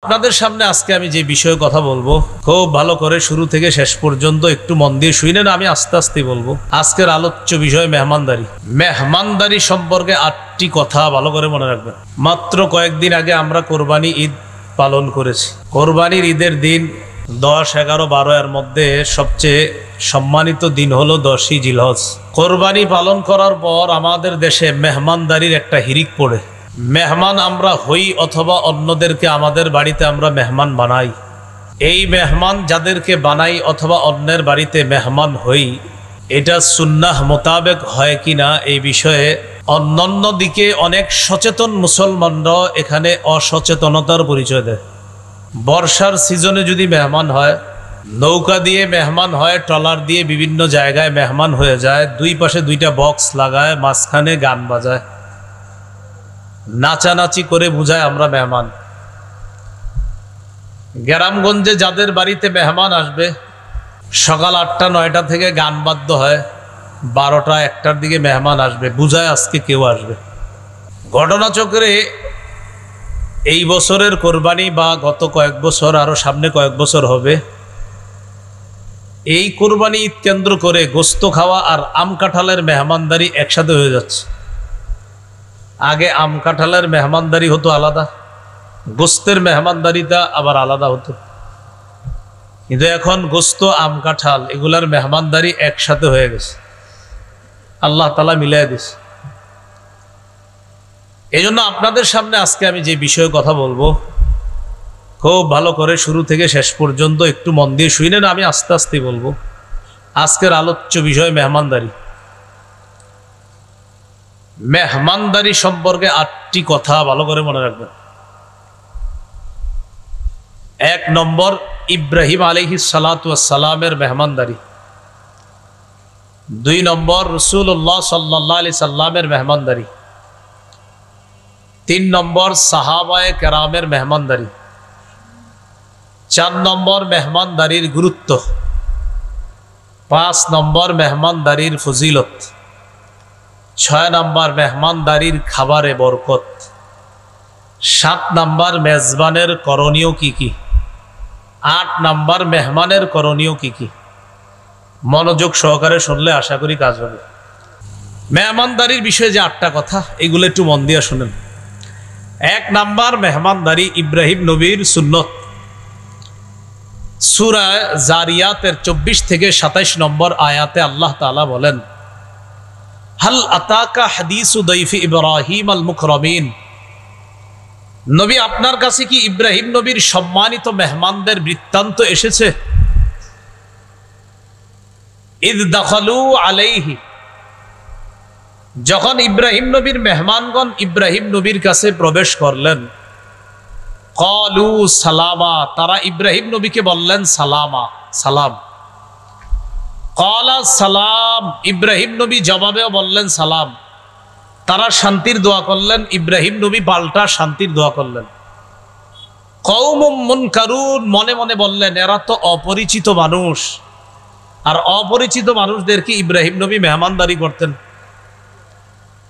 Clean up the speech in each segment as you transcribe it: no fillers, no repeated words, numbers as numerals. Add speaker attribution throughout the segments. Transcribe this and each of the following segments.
Speaker 1: আপনাদের সামনে আজকে আমি যে বিষয়ে কথা বলবো খুব ভালো করে শুরু থেকে শেষ পর্যন্ত একটু মন দিয়ে শুনেন। আমি আস্তে আস্তে বলবো। আজকের আলোচ্য বিষয় মেহমানদারি। মেহমানদারি সম্পর্কে 8টি কথা ভালো করে মনে রাখবেন। মাত্র কয়েকদিন আগে আমরা কোরবানি ঈদ পালন করেছি। কোরবানির ঈদের দিন 10, 11, 12 এর মধ্যে সবচেয়ে সম্মানিত দিন হলো 10ই জিলহজ। কোরবানি পালন করার পর আমাদের দেশে মেহমানদারির একটা হিরিক পড়ে। মেহমান আমরা হই অথবা অন্যদেরকে আমাদের বাড়িতে আমরা মেহমান বানাই। এই মেহমান যাদেরকে বানাই অথবা অন্যের বাড়িতে মেহমান হই, এটা সুন্নাহ মোতাবেক হয় কিনা এই বিষয়ে অন্যান্য দিকে অনেক সচেতন মুসলমানরা এখানে অসচেতনতার পরিচয় দেয়। বর্ষার সিজনে যদি মেহমান হয়, নৌকা দিয়ে মেহমান হয়, ট্রলার দিয়ে বিভিন্ন জায়গায় মেহমান হয়ে যায়, দুই পাশে 2টা বক্স লাগায়, মাঝখানে গান বাজায়, নাচানাচি করে বুঝায় আমরা মেহমান। গ্রামগঞ্জে যাদের বাড়িতে মেহমান আসবে, সকাল 8টা 9টা থেকে গান বাদ্য হয়, 12টা 1টার দিকে মেহমান আসবে, বুঝায় আজকে কেউ আসবে। ঘটনাচক্রে এই বছরের কোরবানি বা গত কয়েক বছর, আরো সামনে কয়েক বছর হবে, এই কোরবানি ঈদ কেন্দ্র করে গোস্ত খাওয়া আর আম কাঁঠালের মেহমানদারি একসাথে হয়ে যাচ্ছে। আগে আম কাঁঠালের মেহমানদারি হতো আলাদা, গোস্তের মেহমানদারিটা আবার আলাদা হতো, কিন্তু এখন গোস্ত আম কাঁঠাল এগুলার মেহমানদারি একসাথে হয়ে গেছে। আল্লাহ তাআলা মিলাই দিছে। এই জন্য আপনাদের সামনে আজকে আমি যে বিষয়ে কথা বলবো খুব ভালো করে শুরু থেকে শেষ পর্যন্ত একটু মন দিয়ে শুনেন। আমি আস্তে আস্তে বলবো। আজকের আলোচ্য বিষয় মেহমানদারি। মেহমানদারি সম্পর্কে 8টি কথা ভালো করে মনে রাখবেন। 1 নম্বর, ইব্রাহিম আলাইহিস সালাতু ওয়াস সালামের মেহমানদারি। 2 নম্বর, রাসূলুল্লাহ সাল্লাল্লাহু আলাইহি সাল্লামের মেহমানদারি। 3 নম্বর, সাহাবায়ে কেরামের মেহমানদারি। 4 নম্বর, মেহমানদারির গুরুত্ব। 5 নম্বর, মেহমানদারির ফজিলত। 6 নম্বর, মেহমানদারির খাবারে বরকত। 7 নম্বর, মেজবানের করণীয় কি কি। 8 নম্বর, মেহমানের করণীয় কি কি। মনোযোগ সহকারে শুনলে আশা করি কাজ হবে। মেহমানদারির বিষয়ে যে 8টা কথা, এগুলো একটু মন দিয়ে শুনেন। 1 নম্বর, মেহমানদারি ইব্রাহিম নবীর সুন্নত। সূরা জারিয়াতের 24 থেকে 27 নম্বর আয়াতে আল্লাহ তাআলা বলেন, হাল আতাকা হাদিসু দাইফি ইব্রাহিম আল মুকরামিন। নবী, আপনার কাছে কি ইব্রাহিম নবীর সম্মানিত মেহমানদের বৃত্তান্ত এসেছে? ইদ দাখালু আলাইহি, যখন ইব্রাহিম নবীর মেহমানগণ ইব্রাহিম নবীর কাছে প্রবেশ করলেন, ক্বালু সালামা, তারা ইব্রাহিম নবীকে বললেন সালামা, সালাম। ক্বালা সালাম, ইব্রাহিম নবী জবাবেও বললেন সালাম। তারা শান্তির দোয়া করলেন, ইব্রাহিম নবী পাল্টা শান্তির দোয়া করলেন। কওমুম মুনকারুন, মনে মনে বললেন এরা তো অপরিচিত মানুষ, আর অপরিচিত মানুষদেরকে ইব্রাহিম নবী মেহমানদারি করতেন।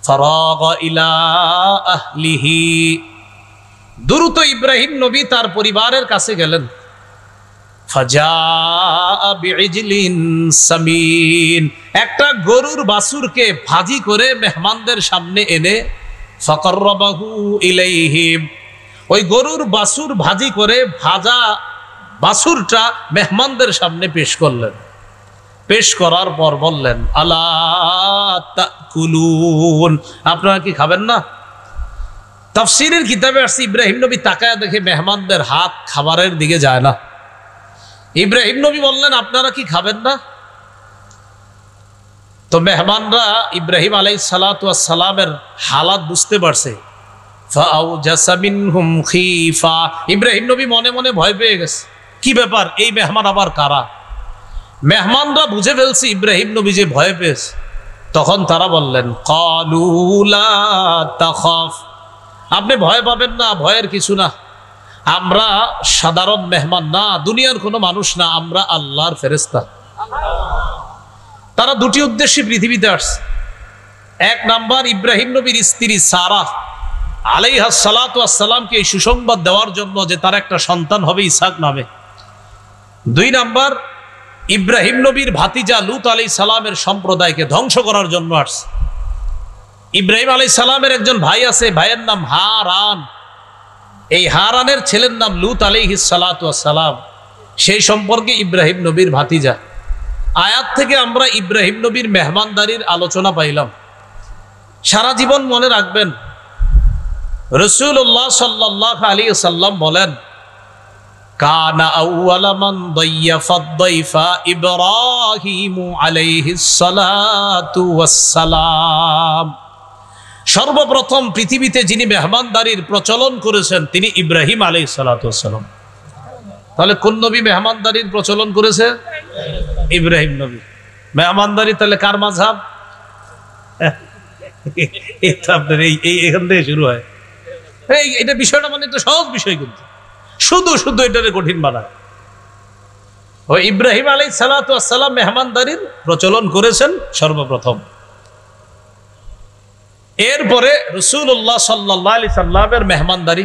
Speaker 1: ফারাগা ইলা আহলিহি, দ্রুত ইব্রাহিম নবী তার পরিবারের কাছে গেলেন। ফাজা বিইজলিন সামিন, একটা গরুর বাছুরকে ভাজি করে মেহমানদের সামনে এনে ফাকাররাবাহু ইলাইহিম, ওই গরুর বাছুর ভাজি করে ভাজা বাছুরটা মেহমানদের সামনে পেশ করলেন। পেশ করার পর বললেন, আলা তাকুলুন, আপনারা কি খাবেন না? তাফসীরের কিতাবে আসছে ইব্রাহিম নবী তাকায়া দেখে মেহমানদের হাত খাবারের দিকে যায় না। ইব্রাহিম নবী বললেন, আপনারা কি খাবেন না? তো মেহমানরা ইব্রাহিম আলাইহিস সালাতু ওয়াস সালামের হালাত বুঝতে পারছে। ফাআউজাসা মিনহুম খীফা, ইব্রাহিম নবী মনে মনে ভয় পেয়ে গেছে। কি ব্যাপার, এই মেহমান আবার কারা? মেহমানরা বুঝে ফেলছে ইব্রাহিম নবী যে ভয় পেয়েছে। তখন তারা বললেন, ক্বালু লা তাখাফ, আপনি ভয় পাবেন না, ভয়ের কিছু না। আমরা সাধারণ মেহমান না, দুনিয়ার কোনো মানুষ না, আমরা আল্লাহর ফেরেশতা। তারা 2টি উদ্দেশ্যে পৃথিবীতে আসছে। 1 নাম্বার, ইব্রাহিম নবীর স্ত্রী সারা, আলাইহিস সালাতু ওয়াস সালামকে এই সুসংবাদ দেওয়ার জন্য যে তার একটা সন্তান হবে ইসহাক নামে। 2 নাম্বার, ইব্রাহিম নবীর ভাতিজা লূত আলাইহিস সালামের সম্প্রদায়কে ধ্বংস করার জন্য আসছে। ইব্রাহিম আলাইহিস সালামের একজন ভাই আছে, ভাইয়ের নাম হারান। এই হারানের ছেলের নাম লূত আলাইহিস সালাতু ওয়াস সালাম, সেই সম্পর্কে ইব্রাহিম নবীর ভাতিজা। আয়াত থেকে আমরা ইব্রাহিম নবীর মেহমানদারির আলোচনা পাইলাম। সারা জীবন মনে রাখবেন, রাসূলুল্লাহ সাল্লাল্লাহু আলাইহি ওয়াসাল্লাম বলেন, কানা আউওয়ালা মান দাইয়াফা দাইফা ইব্রাহিম আলাইহিস সালাতু ওয়াস সালাম। সর্বপ্রথম পৃথিবীতে যিনি মেহমানদারির প্রচলন করেছেন তিনি ইব্রাহিম আলাইহিস সালাতু ওয়াস সালাম। তাহলে কোন নবী মেহমানদারির প্রচলন করেছে? ইব্রাহিম নবী। মেহমানদারি তাহলে কার মাযহাব? আপনার এখান থেকে শুরু হয়। এটা বিষয়টা মানে একটা সহজ বিষয়, কিন্তু শুধু শুধু এটারে কঠিন বানায়। ওই ইব্রাহিম আলাইহিস সালাতু ওয়াস সালাম মেহমানদারির প্রচলন করেছেন সর্বপ্রথম। এরপরে রাসূলুল্লাহ সাল্লাল্লাহু আলাইহি সাল্লামের মেহমানদারি।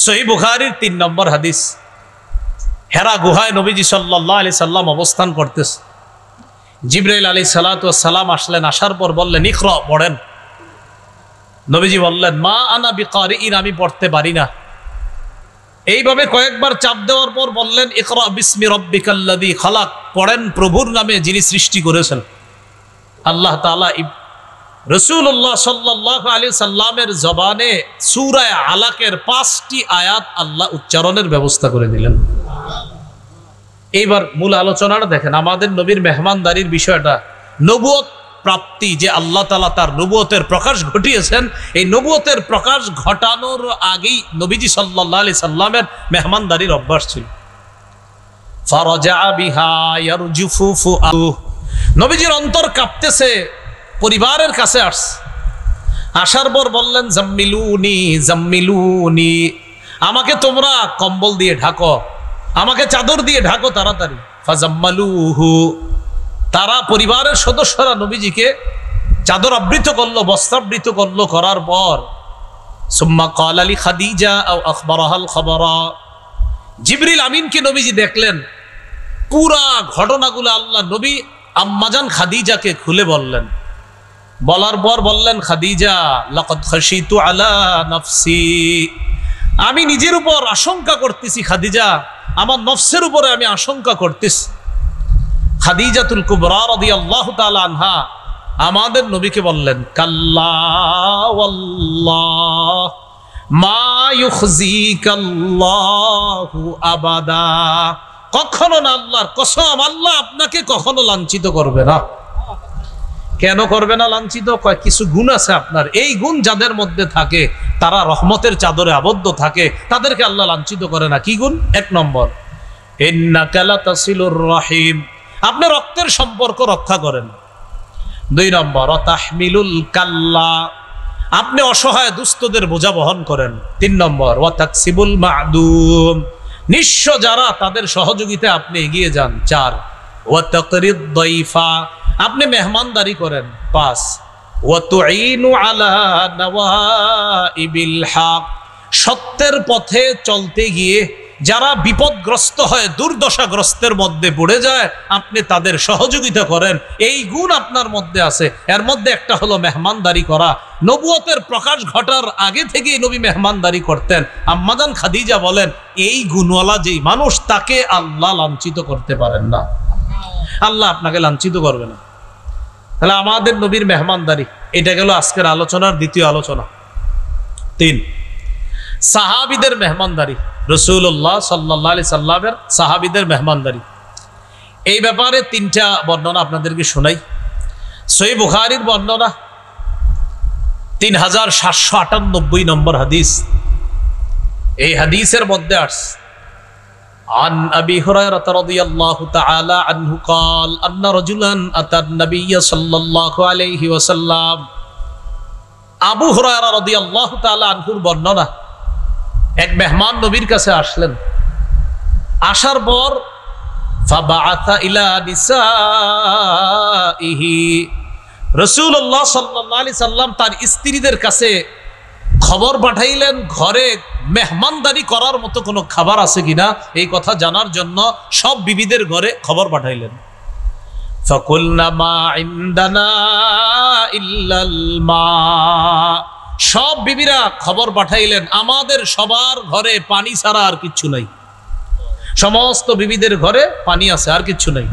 Speaker 1: সহিহ বুখারীর 3 নম্বর হাদিস। হেরা গুহায় নবীজি সাল্লাল্লাহু আলাইহি সাল্লাম অবস্থান করতেছে। জিবরাইল আলাইহিস সালাতু ওয়াস সালাম আসলেন, আসার পর বললেন, ইকরা, পড়েন। নবীজি বললেন, মা আনা বিকারিইন, আমি পড়তে পারি না। এইভাবে কয়েকবার চাপ দেওয়ার পর বললেন, ইকরা বিসমি রাব্বিকাল্লাযী খালাক, পড়েন প্রভুর নামে যিনি সৃষ্টি করেছেন। আল্লাহ তাআলা রাসূলুল্লাহ সাল্লাল্লাহু আলাইহি সাল্লামের জবানে সূরা আলাকের 5টি আয়াত আল্লাহ উচ্চারণের ব্যবস্থা করে দিলেন। এইবার মূল আলোচনাটা দেখেন। আমাদের নবীর মেহমানদারির বিষয়টা, নবুয়ত প্রাপ্তি, যে আল্লাহ তাআলা তার নবুয়তের প্রকাশ ঘটিয়েছেন, এই নবুয়তের প্রকাশ ঘটানোর আগেই নবীজি সাল্লাল্লাহু আলাইহি সাল্লামের মেহমানদারির অভ্যাস ছিল। ফারাজা বিহা ইয়ারজুফু ফুআদু, নবীজির অন্তর কাঁপতেছে, পরিবারের কাছে আসছে। আসার পর বললেন, জাম্মিলুনি জাম্মিলুনি, আমাকে তোমরা কম্বল দিয়ে ঢাকো, আমাকে চাদর দিয়ে ঢাকো তাড়াতাড়ি। ফাজাম্মালুহু, তারা পরিবারের সদস্যরা নবীজিকে চাদর আবৃত করলো, বস্ত্রাবৃত করলো। করার পর সুম্মা ক্বালা লি খাদিজা আও আখবারাহাল খবরা, জিবরিল আমিনকে নবীজি দেখলেন। পুরা ঘটনাগুলো আল্লাহ নবী আম্মাজান খাদিজাকে খুলে বললেন। বলার পর বললেন, খাদিজা লাকাদ খাশিতু আলা নাফসি, আমি নিজের উপর আশঙ্কা করতেছি। খাদিজা, আমার নফসের উপরে আমি আশঙ্কা করতেছি। খাদিজাতুল কুবরা রাদিয়াল্লাহু তাআলা আনহা আমাদের নবীকে বললেন, কাল্লা ওয়াল্লাহ মা ইউখজিকাল্লাহু আবাদা, কখনো না, আল্লাহর কসম, আল্লাহ আপনাকে কখনো লাঞ্ছিত করবে না। কেন করবে না লাঞ্ছিত? কিছু গুণ আছে আপনার, এই গুণ যাদের মধ্যে থাকে তারা রহমতের চাদরে আবদ্ধ থাকে, তাদেরকে আল্লাহ লাঞ্ছিত করে না। কি গুণ? 1 নম্বর, ইন্নাকা লাতাসিলুর রাহিম, আপনি রক্তের সম্পর্ক রক্ষা করেন। 2 নম্বর, তাহমিলুল কাল্লা, আপনি অসহায় দুস্থদের বোঝা বহন করেন। 3 নম্বর, ওয়া তাকসিবুল মা'দুম, নিঃস্ব যারা তাদের সহযোগিতায় আপনি এগিয়ে যান। 4, ওয়া তাকরিদ দাইফা, আপনি মেহমানদারি করেন। 5, ওয়া তুঈনু আলা নওয়াইবিল হক, সত্যের পথে চলতে গিয়ে যারা বিপদগ্রস্ত হয়, দুর্দশাগ্রস্তের মধ্যে পড়ে যায়, আপনি তাদের সহযোগিতা করেন। এই গুণ আপনার মধ্যে আছে। এর মধ্যে একটা হলো মেহমানদারি করা। নবুয়তের প্রকাশ ঘটার আগে থেকেই নবী মেহমানদারি করতেন। আম্মাজান খাদিজা বলেন, এই গুণওয়ালা যেই মানুষ, তাকে আল্লাহ লাঞ্ছিত করতে পারেন না, আল্লাহ আপনাকে লাঞ্ছিত করবে না। তাহলে আমাদের নবীর মেহমানদারি, এটা গেল আজকের আলোচনার দ্বিতীয় আলোচনা। 3, সাহাবীদের মেহমানদারি। রাসূলুল্লাহ সাল্লাল্লাহু আলাইহি সাল্লামের সাহাবীদের মেহমানদারি, এই ব্যাপারে 3টা বর্ণনা আপনাদেরকে শোনাই। সহিহ বুখারীর বর্ণনা 3798 নম্বর হাদিস। এই হাদিসের মধ্যে আসছে, عن أبي هريرة رضي الله تعالى عنه قال أن رجلا أتى النبي صلى الله عليه وسلم, আবু হুরায়রা রাদিয়াল্লাহু তাআলা আনহুর বর্ণনা, এক মেহমান নবীর কাছে আসলেন। আসার পর ফাবাআথা ইলা নিসাইহি, রাসূলুল্লাহ সাল্লাল্লাহু আলাইহি সাল্লাম তার স্ত্রীদের কাছে খবর পাঠাইলেন ঘরে মেহমানদারি করার মতো কোনো খাবার আছে কিনা এই কথা জানার জন্য সব বিবিদের ঘরে খবর পাঠাইলেন। ফাকুলনা মা ইনদানা ইল্লাল মা, সব বিবিরা খবর পাঠাইলেন আমাদের সবার ঘরে পানি ছাড়া আর কিচ্ছু নাই। সমস্ত বিবিদের ঘরে পানি আছে, আর কিচ্ছু নাই।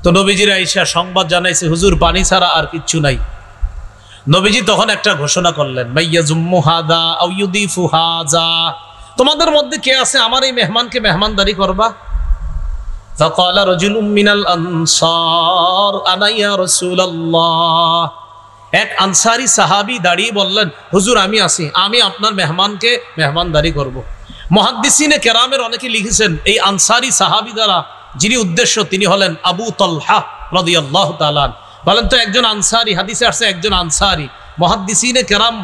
Speaker 1: তো নবীজির আয়েশা সংবাদ জানাইছে হুজুর পানি ছাড়া আর কিচ্ছু নাই। নবীজি তখন একটা ঘোষণা করলেন, মাইয়াজুম্মু হাদা আও ইউদিফু হাযা, তোমাদের মধ্যে কে আছে আমার এই মেহমানকে মেহমানদারি করবা? ফাকালা রাজুলুম মিনাল আনসার আনা ইয়া রাসূলুল্লাহ, এক আনসারী সাহাবী দাঁড়িয়ে বললেন হুজুর আমি আছি, আমি আপনার মেহমানকে মেহমানদারি করব। মুহাদ্দিসিনে কেরামের অনেকে লিখেছেন এই আনসারী সাহাবী দ্বারা যিনি উদ্দেশ্য তিনি হলেন আবু তালহা রাদিয়াল্লাহু তাআলা। বলেন তো একজন আনসারী, হাদিসে আসছে একজন আনসারী। মুহাদ্দিসিনে কেরাম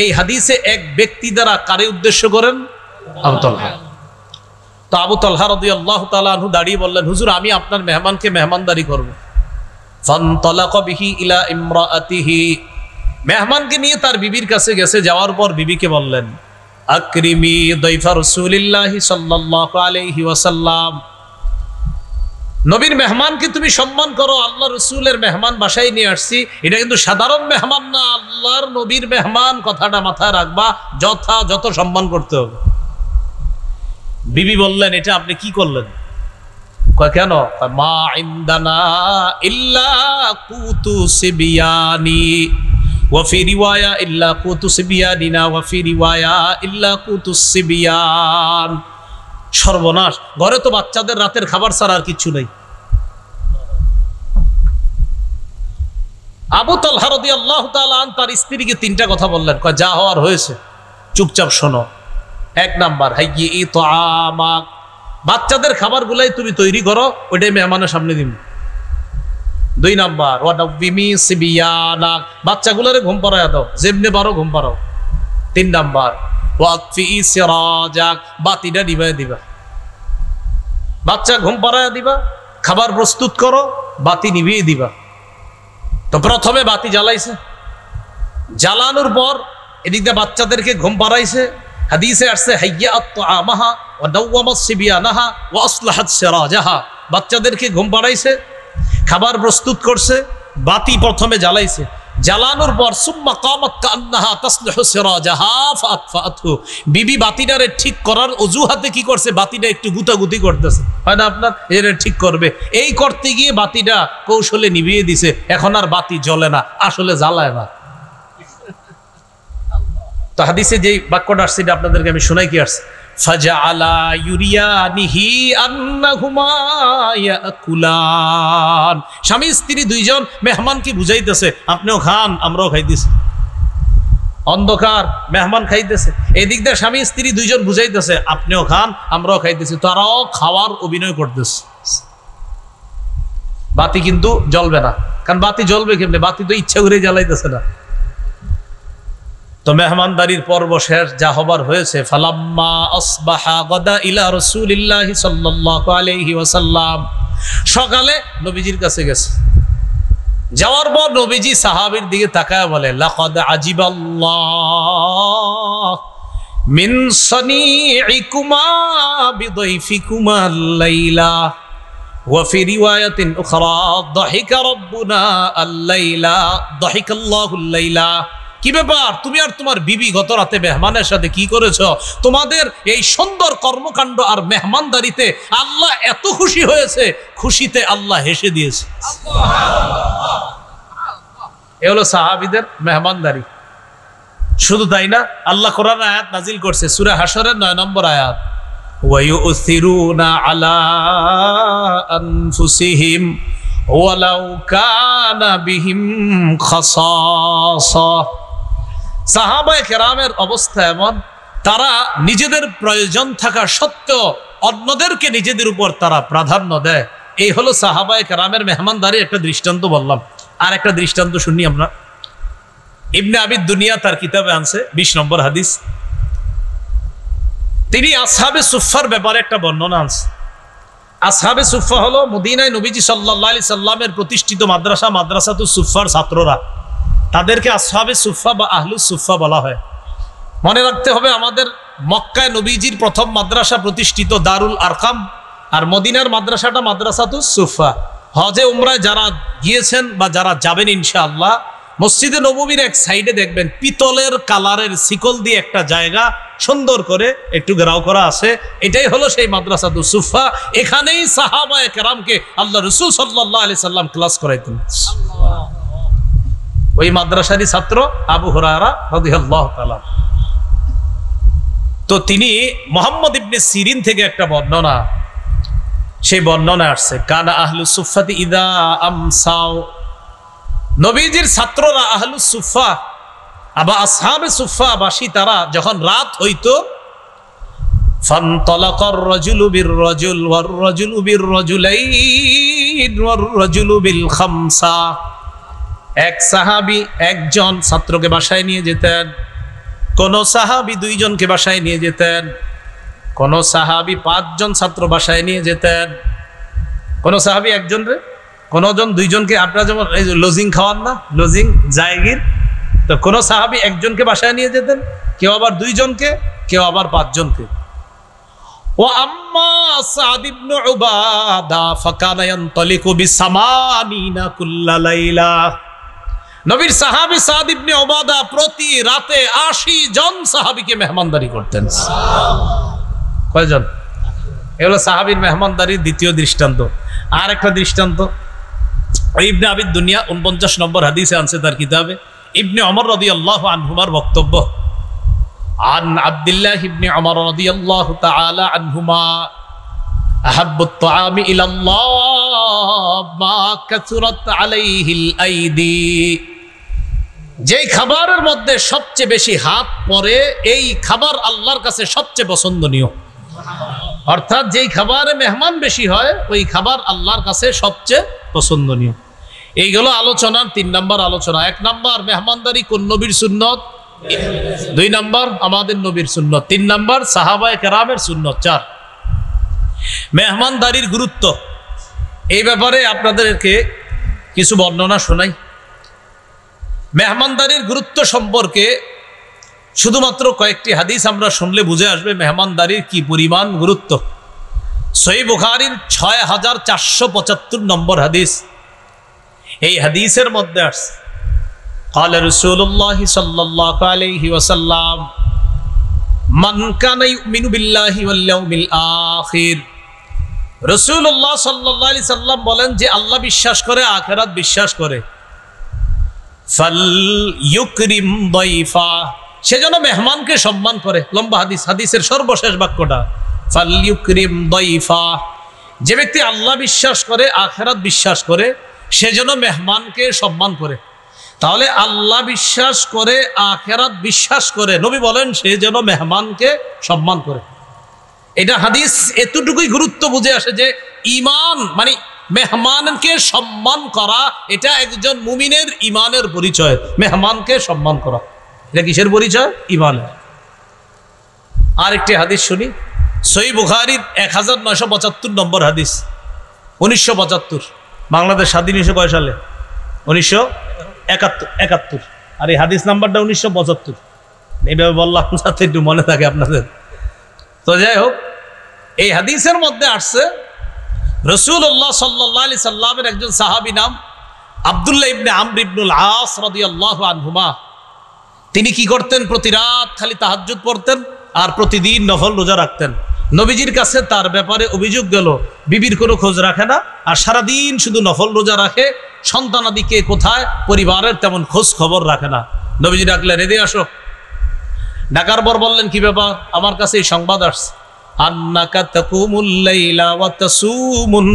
Speaker 1: এই হাদিসে এক ব্যক্তি দ্বারা কারে উদ্দেশ্য করেন? আবু তালহা। তো আবু তালহা রাদিয়াল্লাহু তাআলা আনহু দাঁড়িয়ে বললেন হুজুর আমি আপনার মেহমানকে মেহমানদারি করব। ফানতালাকা বিহি ইলা ইমরাআতিহি, মেহমানকে নিয়ে তার বিবির কাছে গেছে। যাওয়ার পর বিবিকে বললেন আকরিমি দাইফা রাসূলিল্লাহি সাল্লাল্লাহু আলাইহি ওয়াসাল্লাম, নবীর মেহমানকে তুমি সম্মান করো। আল্লাহ রসুলের মেহমান বাসায় নিয়ে আসছি, এটা কিন্তু সাধারণ মেহমান না, আল্লাহর নবীর মেহমান, কথাটা মাথায় রাখবা, যথাযথ সম্মান করতে হবে। বিবি বললেন এটা আপনি কি করলেন? কেন? মা ইনদানা ইল্লা কুতু সিবিয়ানি ওয়া ফি রিওয়ায়া ইল্লা কুতু সিবিয়ানিনা ওয়া ফি রিওয়ায়া ইল্লা কুতু সিবিয়ান। সর্বনাশ, ঘরে তো বাচ্চাদের রাতের খাবার ছাড়া আর কিছু নেই। আবু তালহা রাদিয়াল্লাহু তাআলা আন তার স্ত্রীকে তিনটা কথা বললেন, যা হওয়ার হয়েছে চুপচাপ শোনো। এক নাম্বার, হাইয়ি তাআমাক, বাচ্চাদের খাবারগুলাই তুমি তৈরি করো, ওইটাই মেহমানের সামনে দিন। দুই নাম্বার, ওয়াদাবিমি সিবিয়ানাক, বাচ্চাগুলোরে ঘুম পাড়ায় দাও, যেমনি পারো ঘুম পাড়াও। তিন নাম্বার, ওয়াকফি সিরাজাক, বাতিটা নিভায় দিবা। বাচ্চা ঘুম পাড়ায় দিবা, খাবার প্রস্তুত করো, বাতি নিভিয়ে দিবা। তো প্রথমে বাতি জ্বালাইছে, জ্বালানোর পর এদিক দিয়ে বাচ্চাদেরকে ঘুম পাড়াইছে। হাদিসে আসছে হাইয়াত তাআমাহা ওয়া দাওয়ামাস সিবিয়ানাহা ওয়া আসলাহাত সিরাজাহা, বাচ্চাদেরকে ঘুম পাড়াইছে, খাবার প্রস্তুত করছে, বাতি প্রথমে জ্বালাইছে। জ্বালানোর পর সুম্মা কামাত কান্নাহা তাসলিহু সিরাজাহা ফাতফাতহু, বিবি বাতিটারে ঠিক করার অজুহাতে কি করছে? বাতিটা একটু গুতাগুতি করতেছে, হয় না আপনার, এরা ঠিক করবে, এই করতে গিয়ে বাতিটা কৌশলে নিভিয়ে দিছে। এখন আর বাতি জ্বলে না, আসলে জ্বালায় না। তো হাদিসে যে বাক্যটা আসছে এটা আপনাদেরকে আমি শোনাই কি আসছে, ফাজআলা ইউরিয়ানিহি আন্নাহুমা ইয়াকুলান, স্বামী স্ত্রী দুইজন মেহমানকে বুঝাইতেছে আপনিও খান আমরাও খাইতেছি। অন্ধকার, মেহমান খাইতেছে, এদিক দিয়ে স্বামী স্ত্রী দুইজন বুঝাইতেছে আপনিও খান আমরাও খাইতেছি। তারাও খাওয়ার অভিনয় করতেছে। বাতি কিন্তু জ্বলবে না, কারণ বাতি জ্বলবে কেমনে? বাতি তো ইচ্ছা করে জ্বালাইতেছে না। তো মেহমানদারির পর্ব শেষ, যা হবার হয়েছে। ফালাম্মা আসবাহা গাদা ইলা রাসূলিল্লাহি সাল্লাল্লাহু আলাইহি ওয়াসাল্লাম, সকালে নবীজির কাছে গেছে। যাওয়ার পর নবীজি সাহাবীর দিকে তাকায় বলে লাকাদ আজিবাল্লাহ মিন সানিইকুমা বিদাইফিকুমা আল-লাইলা ওয়া ফি রিওয়ায়াতিন উখরা দাহিকা রাব্বুনা আল-লাইলা দাহিকাল্লাহু আল-লাইলা। কি ব্যাপার, তুমি আর তোমার বিবি গত রাতে মেহমানের সাথে কি করেছ? তোমাদের এই সুন্দর কর্মকাণ্ড আর মেহমানদারিতে আল্লাহ এত খুশি হয়েছে, খুশিতে আল্লাহ হেসে দিয়েছে। এ হলো সাহাবীদের মেহমানদারি। শুধু তাই না, আল্লাহ কোরআন আয়াত নাজিল করছে সূরা হাশরের 9 নম্বর আয়াত, ওয়া ইউসিরুনা আলা আনফুসিহিম ওয়ালাউ কানা বিহিম খাসাসা। সাহাবায়ে কেরামের অবস্থা এমন, তারা নিজেদের প্রয়োজন থাকা সত্ত্বেও অন্যদেরকে নিজেদের উপর তারা প্রাধান্য দেয়। এই হলো সাহাবায়ে কেরামের মেহমানদারি। একটা দৃষ্টান্ত বললাম, আর একটা দৃষ্টান্ত শুনি আমরা। ইবনে আবি দুনিয়া তার কিতাবে আনছে 20 নম্বর হাদিস, তিনি আসহাবে সুফফার ব্যাপারে একটা বর্ণনা আনছে। আসহাবে সুফফা হলো মদিনায় নবীজি সাল্লাল্লাহু আলাইহি সাল্লামের প্রতিষ্ঠিত মাদ্রাসাতুস সুফফার ছাত্ররা, তাদেরকে আসহাবে সুফফা বা আহলুস সুফফা বলা হয়। মনে রাখতে হবে আমাদের মক্কায় নবীজির প্রথম মাদ্রাসা প্রতিষ্ঠিত দারুল আরকাম, আর মদিনার মাদ্রাসাটা মাদ্রাসাতুস সুফা। হজে উমরায় যারা গিয়েছেন বা যারা যাবেন ইনশাআল্লাহ, মসজিদে নববীর এক সাইডে দেখবেন পিতলের কালারের শিকল দিয়ে একটা জায়গা সুন্দর করে একটু ঘেরাও করা আছে, এটাই হলো সেই মাদ্রাসাতুস সুফা। এখানেই সাহাবায়ে কেরামকে আল্লাহ রাসূল সাল্লাল্লাহু আলাইহি সাল্লাম ক্লাস করাইতেন। ওই মাদ্রাসারই ছাত্র আবু হুরায়রা রাদিয়াল্লাহু তাআলা। তো তিনি মুহাম্মদ ইবনে সিরিন থেকে একটা বর্ণনা, সেই বর্ণনা আসছে কানা আহলুস সুফাতি ইদা আমসাও, নবীজির ছাত্ররা আহলুস সুফা আবা আসহাবে সুফা বাসী তারা যখন রাত হইতো, ফানতালাকার রাজুলু বির রাজুল ওয়ার রাজুলু বির রাজুলাইন ওয়ার রাজুলু বিল খামসা, এক সাহাবী একজন ছাত্রকে বাসায় নিয়ে যেতেন, কোন সাহাবী দুইজনকে বাসায় নিয়ে যেতেন, কোন সাহাবী পাঁচজন ছাত্র বাসায় নিয়ে যেতেন, কোন সাহাবী একজন রে, কোনজন দুইজনকে, আপনারা যেমন এই লজিং খাওয়ান না, লজিং জায়গির, তো কোন সাহাবী একজনকে বাসায় নিয়ে যেতেন, কেউ আবার দুইজনকে, কেউ আবার পাঁচজনকে। ও আম্মা সাদ ইবনে উবাদা ফাকানা ইয়ানতালিকু বিসামানিনা কুল্লা লাইলা, নবীর সাহাবী সাদ ইবনে উবাদা প্রতি রাতে ৮০ জন সাহাবীকে মেহমানদারি করতেন। কয়জন? এগুলো সাহাবীর মেহমানদারির দ্বিতীয় দৃষ্টান্ত। আর একটা দৃষ্টান্ত ইবনে আবিদ দুনিয়া ৪৯ নম্বর হাদিসে আনছে তার কিতাবে, ইবনে ওমর রাদিয়াল্লাহু আনহুমার বক্তব্য, আন আব্দুল্লাহ ইবনে ওমর রাদিয়াল্লাহু তাআলা আনহুমা আহাব্বুত তাআমি ইলাল্লাহ মা কাসুরাত আলাইহিল আইদি, যেই খাবারের মধ্যে সবচেয়ে বেশি হাত পড়ে এই খাবার আল্লাহর কাছে সবচেয়ে পছন্দনীয়। অর্থাৎ যেই খাবারে মেহমান বেশি হয় ওই খাবার আল্লাহর কাছে সবচেয়ে পছন্দনীয়। এইগুলো আলোচনার ৩ নম্বর আলোচনা। ১ নম্বর মেহমানদারি কোন নবীর সুন্নত, ২ নম্বর আমাদের নবীর সুন্নত, ৩ নম্বর সাহাবায়ে কেরামের সুন্নত। ৪ মেহমানদারির গুরুত্ব। এই ব্যাপারে আপনাদেরকে কিছু বর্ণনা শোনাই। মেহমানদারির গুরুত্ব সম্পর্কে শুধুমাত্র কয়েকটি হাদিস আমরা শুনলে বুঝে আসবে মেহমানদারির কি পরিমাণ গুরুত্ব। সহিহ বুখারীর ৬৪৭৫ নম্বর হাদিস, এই হাদিসের মধ্যে আসছে قال رسول الله صلى الله عليه وسلم من كان يؤمن بالله واليوم الآخر, রাসূলুল্লাহ সাল্লাল্লাহু আলাইহি সাল্লাম বলেন যে আল্লাহ বিশ্বাস করে, আখিরাত বিশ্বাস করে, ফাল ইউকরিম দাইফা, সেজন্য মেহমানকে সম্মান করে। লম্বা হাদিস, হাদিসের সর্বশেষ বাক্যটা ফাল ইউকরিম দাইফা, যে ব্যক্তি আল্লাহ বিশ্বাস করে, আখিরাত বিশ্বাস করে, সেজন্য মেহমানকে সম্মান করে। তাহলে আল্লাহ বিশ্বাস করে, আখিরাত বিশ্বাস করে, নবী বলেন সে যেন মেহমানকে সম্মান করে। এটা হাদিস এতটুকুই গুরুত্ব বুঝে আসে যে ঈমান মানে মেহমানকে সম্মান করা, এটা একজন মুমিনের ঈমানের পরিচয়। মেহমানকে সম্মান করা এটা কিসের পরিচয়? ঈমানের। আরেকটি হাদিস শুনি, সহিহ বুখারীর ১৯৭৫ নম্বর হাদিস, ১৯৭৫, বাংলাদেশ স্বাধীন হয়েছে কয় সালে? ১৯৭১। আর এই হাদিস নাম্বারটা ১৯৭৫। এইভাবে বললাম যাতে একটু মনে থাকে আপনাদের। তো যাই হোক, এই হাদিসের মধ্যে আসছে রাসূলুল্লাহ সাল্লাল্লাহু আলাইহি সাল্লামের একজন সাহাবী নাম আব্দুল্লাহ ইবনে আমর ইবনুল আস রাদিয়াল্লাহু আনহুমা। তিনি কি করতেন? প্রতি রাত খালি তাহাজ্জুদ পড়তেন আর প্রতিদিন নফল রোজা রাখতেন। নবীজির কাছে তার ব্যাপারে অভিযোগ গেল, বিবির কোনো খোঁজ রাখে না আর সারাদিন শুধু নফল রোজা রাখে, সন্তানাদিকে কোথায়, পরিবারের তেমন খোঁজ খবর রাখে না। নবীজি ডাকলেন, এদিকে আসো। ডাকার পর বললেন, কি ব্যাপার? আমার কাছে এই সংবাদ আসছে, আন্নাকা তাকুমুল লাইলা ওয়া তাসুমুন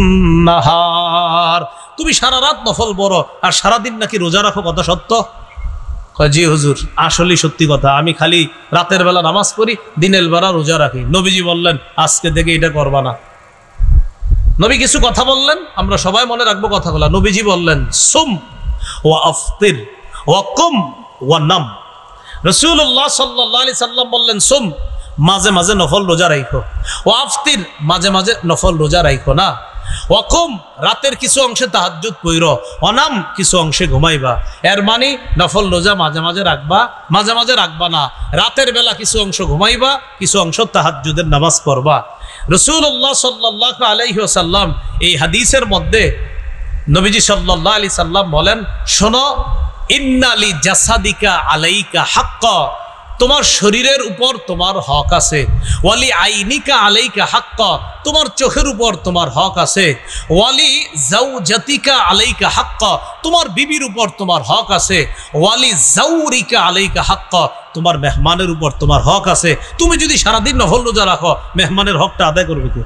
Speaker 1: নাহার, তুমি সারা রাত নফল পড়ো আর সারাদিন নাকি রোজা রাখো, কথা সত্য? জি হুজুর, আসলেই সত্যি কথা, আমি খালি রাতের বেলা নামাজ পড়ি, দিনের বেলা রোজা রাখি। নবীজি বললেন, আজকে থেকে এটা করবা না। নবী কিছু কথা বললেন, আমরা সবাই মনে রাখবো কথাগুলো। নবীজি বললেন, সুম ওয়া আফতির ওয়া কুম ওয়া নাম। রাসূলুল্লাহ সাল্লাল্লাহু আলাইহি সাল্লাম বললেন, সুম, মাঝে মাঝে নফল রোজা রাখো, ওয়া আফতির, মাঝে মাঝে নফল রোজা রাখো না, ওয়াকুম, রাতের কিছু অংশে তাহাজ্জুদ পড়ো, অনাম, কিছু অংশে ঘুমাইবা। এর মানে নফল রোজা মাঝে মাঝে রাখবা, মাঝে মাঝে রাখবা না। রাতের বেলা কিছু অংশ ঘুমাইবা, কিছু অংশ তাহাজ্জুদের নামাজ পড়বা। রাসূলুল্লাহ সাল্লাল্লাহু আলাইহি ওয়াসাল্লাম এই হাদিসের মধ্যে নবীজি সাল্লাল্লাহু আলাইহি সাল্লাম বলেন, শোনো, ইন্নালি জাসাদিকা আলাইকা হাক্কা, তোমার শরীরের উপর তোমার হক আছে। ওয়ালি আইনিকা আলাইকা হাক্কা, তোমার চোখের উপর তোমার হক আছে। ওয়ালি জাওজাতিকা আলাইকা হাক্কা, তোমার বিবির উপর তোমার হক আছে। ওয়ালি জাউরিকা আলাইকা হাক্কা, তোমার মেহমানের উপর তোমার হক আছে। তুমি যদি সারাদিন নফল রোজা রাখো, মেহমানের হকটা আদায় করবে কে?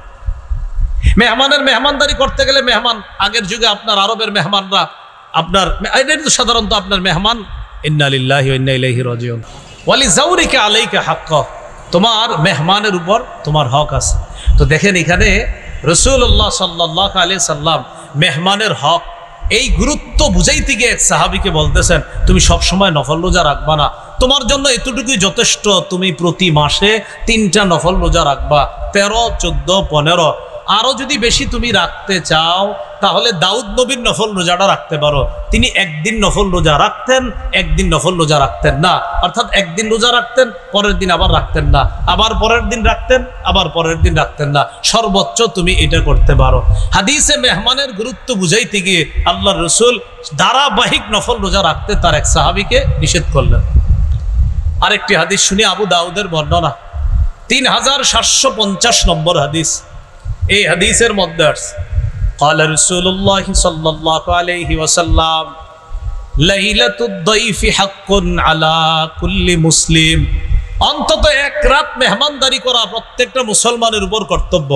Speaker 1: মেহমানের মেহমানদারি করতে গেলে, মেহমান আগের যুগে আপনার আরবের মেহমানরা আপনার, এটা তো সাধারণত আপনার মেহমান, ইন্না লিল্লাহি ওয়া ইন্না ইলাইহি রাজিউন। ওয়ালি জাউরিকা আলাইকা হাক্কা, তোমার মেহমানের উপর তোমার হক আছে। তো দেখেন এখানে রাসূলুল্লাহ সাল্লাল্লাহু আলাইহি সাল্লাম মেহমানের হক এই গুরুত্ব বুঝাইতে গিয়ে এক সাহাবীকে বলতেছেন, তুমি সব সময় নফল রোজা রাখবা না, তোমার জন্য এতটুকুই যথেষ্ট, তুমি প্রতি মাসে 3টা নফল রোজা রাখবা, 13, 14, 15। আরো যদি বেশি তুমি রাখতে চাও তাহলে দাউদ নবীর নফল রোজাটা রাখতে পারো। তিনি একদিন নফল রোজা রাখতেন, একদিন নফল রোজা রাখতেন না। অর্থাৎ একদিন রোজা রাখতেন, পরের দিন আবার রাখতেন না, আবার পরের দিন রাখতেন, আবার পরের দিন রাখতেন না। সর্বোচ্চ তুমি এটা করতে পারো। হাদিসে মেহমানের গুরুত্ব বুঝাইতে গিয়ে আল্লাহর রাসূল ধারাবাহিক নফল রোজা রাখতে তার এক সাহাবীকে নিষেধ করলেন। আরেকটি হাদিস শুনি, আবু দাউদের বর্ণনা, 3750 নম্বর হাদিস। এই হাদিসের মধ্যে আছে, قال رسول الله صلى الله عليه وسلم ليلة الضيف حق على كل مسلم, অন্তত এক রাত মেহমানদারি করা প্রত্যেকটা মুসলমানের উপর কর্তব্য।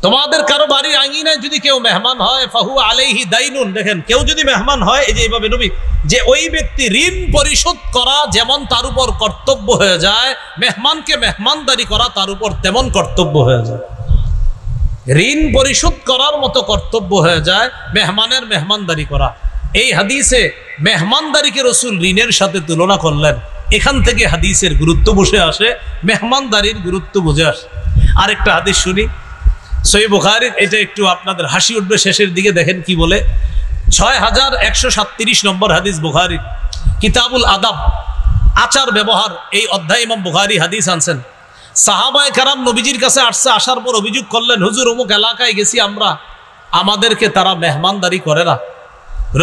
Speaker 1: তোমাদের কারো বাড়ির আঙিনায় যদি কেউ মেহমান হয়, ফাহু আলাইহি দাইনুন, দেখেন কেউ যদি মেহমান হয়, এই যে এইভাবে নবী যে ওই ব্যক্তি ঋণ পরিশোধ করা যেমন তার উপর কর্তব্য হয়ে যায়, মেহমানকে মেহমানদারি করা তার উপর তেমন কর্তব্য হয়ে যায়। ঋণ পরিশোধ করার মতো কর্তব্য হয়ে যায় মেহমানের মেহমানদারি করা। এই হাদিসে মেহমানদারিকে রাসূল ঋণের সাথে তুলনা করলেন। এখান থেকে হাদিসের গুরুত্ব বসে আসে, মেহমানদারির গুরুত্ব বুঝে আসে। আরেকটা হাদিস শুনি, সহিহ বুখারীর, এটা একটু আপনাদের হাসি উঠবে শেষের দিকে, দেখেন কি বলে। 6137 নম্বর হাদিস, বুখারী কিতাবুল আদাব, আচার ব্যবহার, এই অধ্যায় ইমাম বুখারী হাদিস আনছেন। সাহাবায়ে কেরাম নবীজির কাছে আসছে, আসার পর অভিযোগ করলেন, হুজুর অমুক এলাকায় গেছি আমরা, আমাদেরকে তারা মেহমানদারি করে না।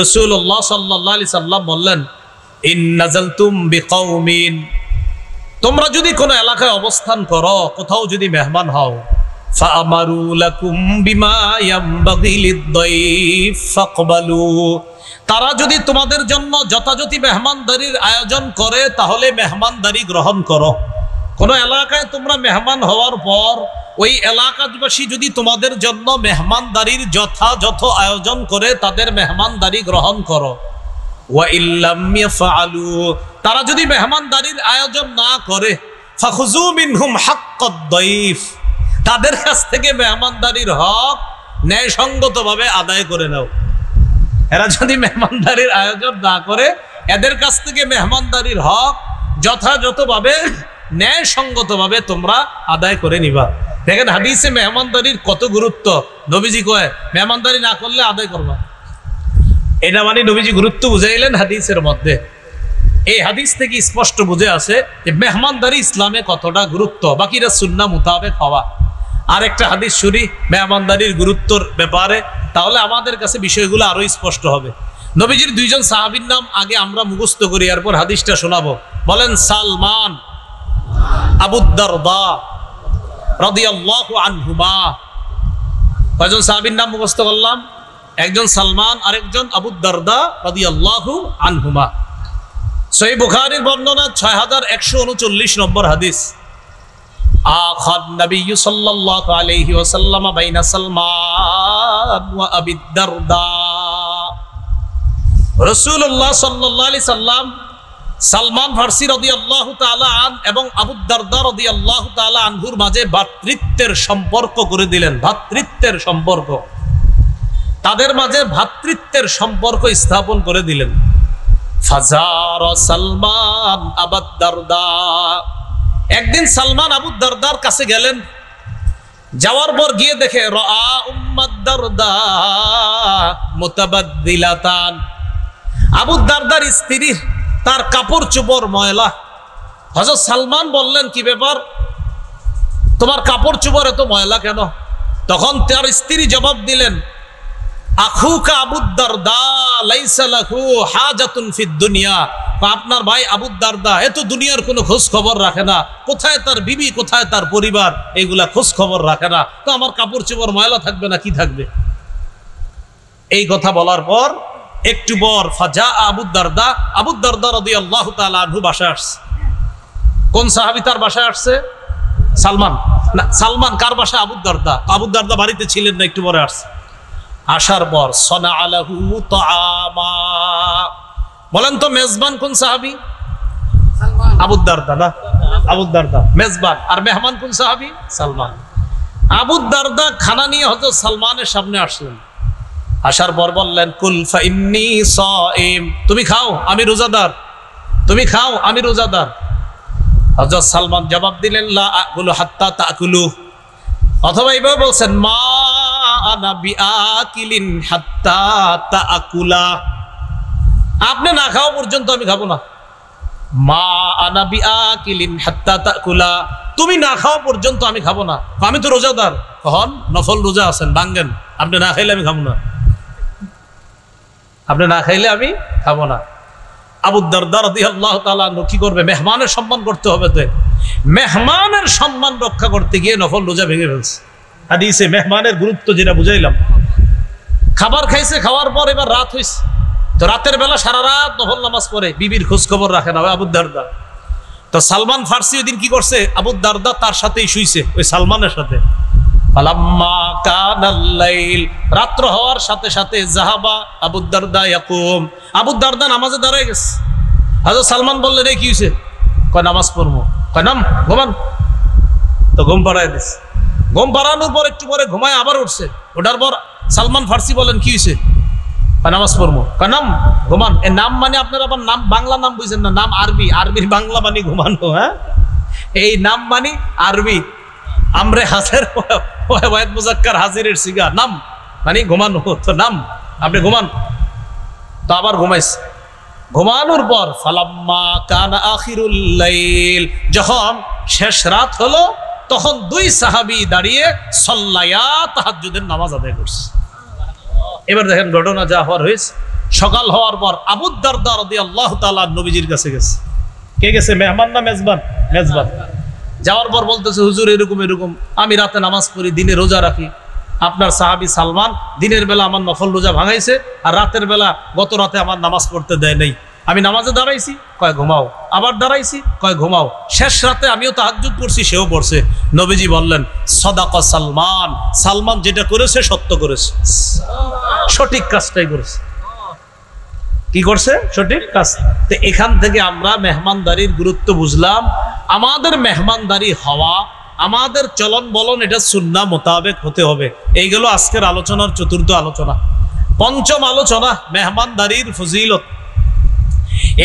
Speaker 1: রাসূলুল্লাহ সাল্লাল্লাহু আলাইহি সাল্লাম বললেন, ইন নাযালতুম বিকাউমিন, তোমরা যদি কোনো এলাকায় অবস্থান করো, কোথাও যদি মেহমান হও, ফাআমারু লাকুম বিমা ইয়ামবাগি লিদ-দাইফ ফাকবালু, তারা যদি তোমাদের জন্য যথাযথ মেহমানদারির আয়োজন করে তাহলে মেহমানদারি গ্রহণ করো। কোন এলাকায় তোমরা মেহমান হওয়ার পর ওই এলাকাবাসী যদি তোমাদের জন্য মেহমানদারির যথাযথ আয়োজন করে, তাদের মেহমানদারি গ্রহণ করো। ওয়া ইল্লাম ইয়াফআলু, তারা যদি মেহমানদারির আয়োজন না করে, ফাখুযু মিনহুম হাক্কাদ-দাইফ, তাদের কাছ থেকে মেহমানদারির হক ন্যায়সঙ্গতভাবে আদায় করে নাও। এরা যদি মেহমানদারির আয়োজন না করে, এদের কাছ থেকে মেহমানদারির হক যথাযথভাবে ন্যায়সঙ্গতভাবে তোমরা আদায় করে নিবা। দেখেন হাদিসে মেহমানদারির কত গুরুত্ব। নবীজি কয় মেহমানদারি না করলে আদায় করবা, এটা মানে নবীজি গুরুত্ব বুঝাইলেন হাদিসের মধ্যে। এই হাদিস থেকে স্পষ্ট বুঝে আসে যে মেহমানদারি ইসলামে কতটা গুরুত্ব, বাকিরা সুন্নাহ মোতাবেক হওয়া। আরেকটা হাদিস শুনি মেহমানদারির গুরুত্বর ব্যাপারে, তাহলে আমাদের কাছে বিষয়গুলো আরো স্পষ্ট হবে। নবীজির 2জন সাহাবীর নাম আগে আমরা মুখস্থ করি, এরপর হাদিসটা শোনাবো। বলেন, সালমান, আবু দারদা রাদিয়াল্লাহু আনহুমা। কয়জন সাহাবীর নাম মুখস্থ করলাম? একজন সালমান, আরেকজন আবু দারদা রাদিয়াল্লাহু আনহুমা। সহিহ বুখারীর বর্ণনা 6139 নম্বর হাদিস। আখাদ নবী সাল্লাল্লাহু আলাইহি ওয়াসাল্লাম বাইনা সালমান ওয়া আবি দারদা। রাসূলুল্লাহ সাল্লাল্লাহু আলাইহি সাল্লাম সালমান ফারসি রাদিয়াল্লাহু তাআলা আন এবং আবু দারদা রাদিয়াল্লাহু তাআলা আনহুর মাঝে ভ্রাতৃত্বের সম্পর্ক করে দিলেন। ভ্রাতৃত্বের সম্পর্ক, তাদের মাঝে ভ্রাতৃত্বের সম্পর্ক স্থাপন করে দিলেন। ফাজার সালমান আবু দারদা, একদিন সালমান আবু দারদার কাছে গেলেন। যাওয়ার পর গিয়ে দেখে রাআ উম্মাদ দারদা মুতাবাদদিলাতান, আবু দারদার স্ত্রী তার কাপড় চোপড় ময়লা। হযরত সালমান বললেন, কি ব্যাপার, তোমার কাপড় চোপড় এত ময়লা কেন? তখন তার স্ত্রী জবাব দিলেন, আখুকা আবু দারদা লাইসা লাহু হাজাতুন ফিদ দুনিয়া, আপনার ভাই আবু দারদা এত দুনিয়ার কোনো খোঁজ খবর রাখে না, কোথায় তার বিবি, কোথায় তার পরিবার, এগুলা খোঁজ খবর রাখে না, তো আমার কাপড় চোপড় ময়লা থাকবে না কি থাকবে? এই কথা বলার পর একটু পর ফাজা আবু দারদা রাদিয়াল্লাহু তাআলা আনহু বাসায় আসছে। কোন সাহাবী তার বাসায় আসছে? সালমান। না, সালমান কার বাসায়? আবু দারদা বাড়িতে ছিলেন না, একটু পরে আসছে। আসার পর সনা আলাহু তাআমা, বলেন তো মেজবান কোন সাহাবী? আবু দারদা। না, আবু দারদা মেজবান, আর মেহমান কোন সাহাবী? সালমান। আবু দারদা খানা নিয়ে হযরত সালমানের সামনে আসলেন। আসার পর বললেন, কুল ফাইন্নী সাইম, তুমি খাও আমি রোজাদার, তুমি খাও আমি রোজাদার। হযরত সালমান জবাব দিলেন, লা আকুলু হাত্তা তাকুলু, অথবা এইভাবে বলছেন, মা আনা বিআকিলিন হাত্তা তাকুলা, আপনি না খাওয়া পর্যন্ত আমি খাবো না। মা আনা বিআকিলিন হাত্তা তাকুলা, তুমি না খাওয়া পর্যন্ত আমি খাবো না। আমি তো রোজাদার, কখন নফল রোজা আছেন, ভাঙ্গেন, আপনি না খাইলে আমি খাবো না, আপনি না খাইলে আমি খাবো না। আবু দারদা রাদিয়াল্লাহু তাআলা আনহু কি করবে? মেহমানের সম্মান করতে হবে, তো মেহমানের সম্মান রক্ষা করতে গিয়ে নফল রোজা ভেঙে ফেলছে। হাদিসে মেহমানের গুরুত্ব যেটা বুঝাইলাম। খাবার খাইছে, খাওয়ার পর এবার রাত হইছে, তো রাতের বেলা সারা রাত নফল নামাজ পড়ে, বিবির খোঁজ খবর রাখে না আবু দারদা। তো সালমান ফার্সি ওই দিন কি করছে? আবু দারদা তার সাথেই শুইছে, ওই সালমানের সাথে। ফালাম্মা কানাল লাইল, রাত্র হওয়ার সাথে সাথে জাহাবা আবু দারদা ইয়াকুম, আবু দারদা নামাজে দাঁড়ায় গেছে। হযরত সালমান বললেন, এই কি হইছে? কয় নামাজ পড়বো। কয় নাম, ঘুমান। তো ঘুম পাড়ায় দিছে। ঘুম পাড়ানোর পর একটু পরে ঘুমায় আবার উঠছে। ওঠার পর সালমান ফার্সি বলেন, কি হয়েছে? নামাজ পড়বো। কয় নাম, ঘুমান। এ নাম মানে আপনার আবার নাম বাংলা নাম বুঝছেন না, নাম আরবি, আরবির বাংলা মানে ঘুমানো। হ্যাঁ, এই নাম মানে আরবি, আমরে হাজের ওয়াহিদ মুজাক্কার হাজিরের সিগা, নাম মানে ঘুমানো। তো নাম, আপনি ঘুমান। তো আবার ঘুমাইছে। ঘুমানোর পর ফালাম্মা কানা আখিরুল লাইল, যখন শেষ রাত হলো, তখন দুই সাহাবী দাঁড়িয়ে সাল্লায়া তাহাজ্জুদের নামাজ আদায় করছে। এবার দেখেন ঘটনা যা হওয়ার হয়েছে। সকাল হওয়ার পর আবু দারদা রাদিয়াল্লাহু তাআলা নবীজির কাছে গেছে। কে গেছে? মেহমান না মেজবান? মেজবান। যাওয়ার পর বলতেছে, হুজুর এরকম এরকম, আমি রাতে নামাজ পড়ি, দিনে রোজা রাখি। আপনার সাহাবী সালমান দিনের বেলা আমার নফল রোজা ভাঙাইছে, আর রাতের বেলা গত রাতে আমার নামাজ পড়তে দেয় নাই। আমি নামাজে দাঁড়াইছি, কয় ঘুমাও, আবার দাঁড়াইছি, কয় ঘুমাও। শেষ রাতে আমিও তাহাজ্জুদ পড়ছি, সেও পড়ছে। নবীজি বললেন, সাদাকা সালমান, সালমান যেটা করেছে সত্য করেছে, সঠিক কাজটাই করেছে। কি করছে? সঠিক কাজ। তো এখান থেকে আমরা মেহমানদারির গুরুত্ব বুঝলাম। আমাদের মেহমানদারি হওয়া, আমাদের চলন বলন, এটা সুন্নাহ মোতাবেক হতে হবে। এই গেল আজকের আলোচনার চতুর্থ আলোচনা। পঞ্চম আলোচনা, মেহমানদারির ফজিলত।